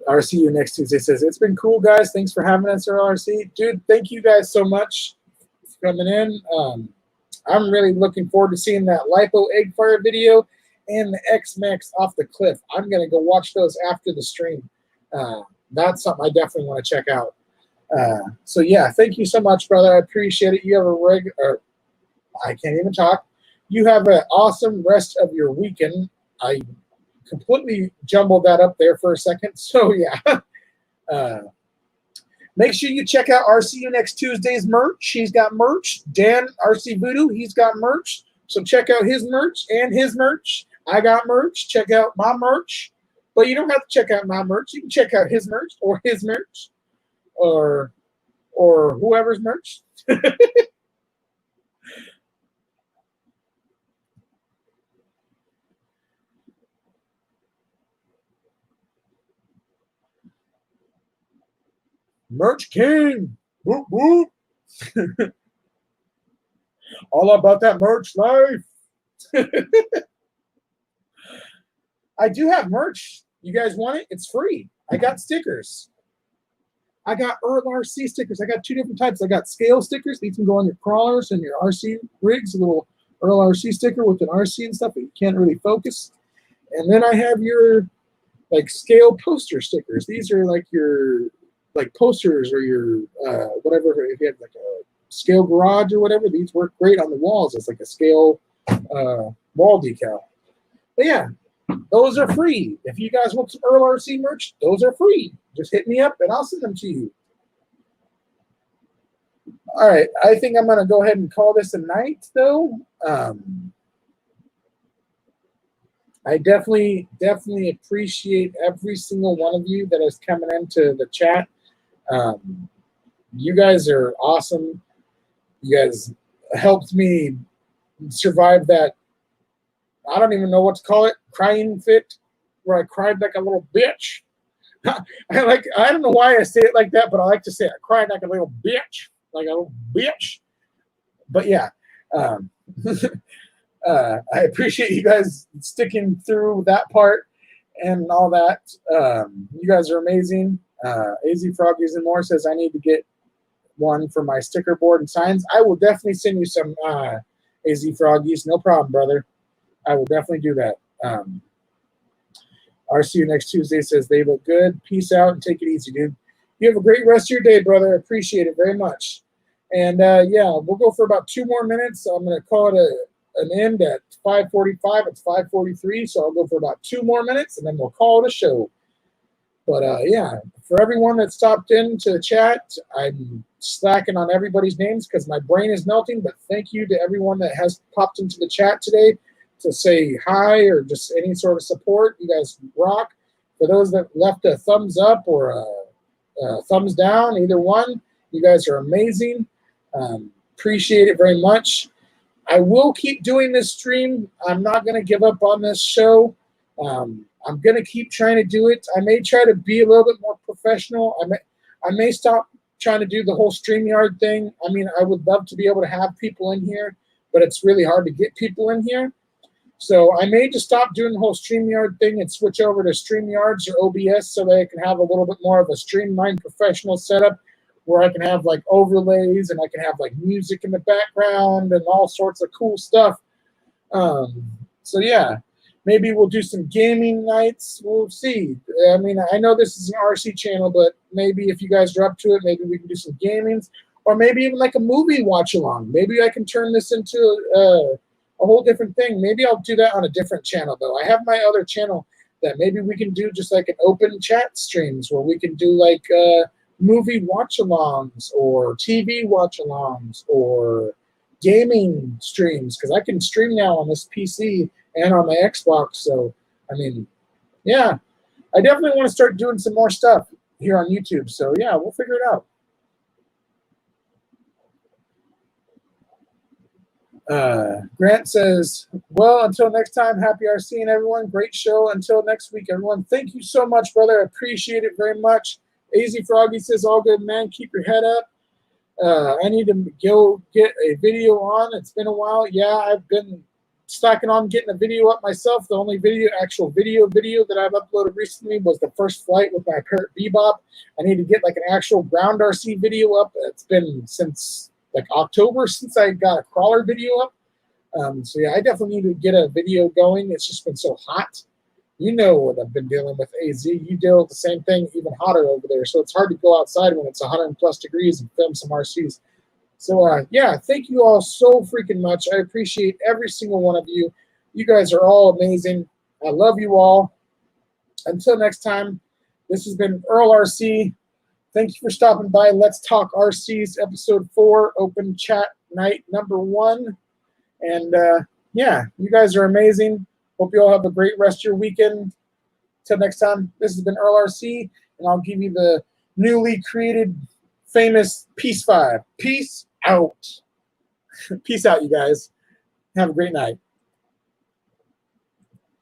RCU next Tuesday says, "It's been cool, guys. Thanks for having us, RC." Dude, thank you guys so much for coming in. I'm really looking forward to seeing that Lipo Egg Fire video and the X-Max off the cliff. I'm going to go watch those after the stream. That's something I definitely want to check out. So, yeah, thank you so much, brother. I appreciate it. You have I can't even talk. You have an awesome rest of your weekend. I completely jumbled that up there for a second. So, yeah. Make sure you check out RCU next Tuesday's merch. He's got merch. Dan, RC Voodoo, he's got merch. So check out his merch and his merch. I got merch. Check out my merch. But you don't have to check out my merch. You can check out his merch or his merch or whoever's merch. Merch King. Whoop, whoop. All about that merch life. I do have merch. You guys want it? It's free. I got stickers. I got Earl RC stickers. I got two different types. I got scale stickers. These can go on your crawlers and your RC rigs. A little Earl RC sticker with an RC and stuff, but you can't really focus. And then I have your like scale poster stickers. These are like your like posters or your whatever. If you have like a scale garage or whatever, these work great on the walls. It's like a scale wall decal. But yeah, those are free. If you guys want some Earl RC merch, those are free. Just hit me up and I'll send them to you. All right, I think I'm going to go ahead and call this a night, though. I definitely appreciate every single one of you that is coming into the chat. You guys are awesome. You guys helped me survive that, I don't even know what to call it, crying fit, where I cried like a little bitch. I don't know why I say it like that, but I like to say it. I cried like a little bitch, like a little bitch. But yeah, I appreciate you guys sticking through that part and all that. You guys are amazing. AZ Froggies and More says I need to get one for my sticker board and signs. I will definitely send you some AZ Froggies. No problem, brother. I will definitely do that. RC you next Tuesday says they look good. Peace out and take it easy, dude. You have a great rest of your day, brother. I appreciate it very much. And yeah, we'll go for about 2 more minutes. I'm going to call it an end at 5:45. It's 5:43, so I'll go for about 2 more minutes, and then we'll call it a show. But yeah, for everyone that stopped in to the chat, I'm slacking on everybody's names because my brain is melting. But thank you to everyone that has popped into the chat today to say hi or just any sort of support. You guys rock. For those that left a thumbs up or a thumbs down, either one, you guys are amazing. Appreciate it very much. I will keep doing this stream. I'm not going to give up on this show. I'm going to keep trying to do it. I may try to be a little bit more professional. I may stop trying to do the whole StreamYard thing. I mean, I would love to be able to have people in here, but it's really hard to get people in here. So I may just stop doing the whole StreamYard thing and switch over to StreamYards or OBS so that I can have a little bit more of a streamlined professional setup where I can have like overlays and I can have like music in the background and all sorts of cool stuff. So yeah, maybe we'll do some gaming nights. We'll see. I mean, I know this is an RC channel, but maybe if you guys are up to it, maybe we can do some gamings or maybe even like a movie watch along. Maybe I can turn this into a whole different thing. Maybe I'll do that on a different channel though. I have my other channel that maybe we can do just like an open chat streams where we can do like movie watch-alongs or TV watch-alongs or gaming streams because I can stream now on this PC and on my Xbox. So, I mean, yeah, I definitely want to start doing some more stuff here on YouTube. So, yeah, we'll figure it out. Grant says, well, until next time, happy RCing, everyone. Great show. Until next week, everyone. Thank you so much, brother. I appreciate it very much. AZ Froggy says, all good, man. Keep your head up. I need to go get a video on. It's been a while. Yeah, I've been slacking on getting a video up myself. The only actual video that I've uploaded recently was the first flight with my Parrot Bebop. I need to get like an actual ground RC video up. It's been since like October since I got a crawler video up. So yeah, I definitely need to get a video going. It's just been so hot. You know what I've been dealing with, AZ. You deal with the same thing, even hotter over there. So it's hard to go outside when it's 100+ degrees and film some RCs. So yeah, thank you all so freaking much. I appreciate every single one of you. You guys are all amazing. I love you all. Until next time, this has been Earl RC. Thank you for stopping by. Let's Talk RCs, episode 4, open chat night number 1. And yeah, you guys are amazing. Hope you all have a great rest of your weekend. Till next time, this has been Earl RC, and I'll give you the newly created famous Peace 5. Peace out. Peace out, you guys. Have a great night.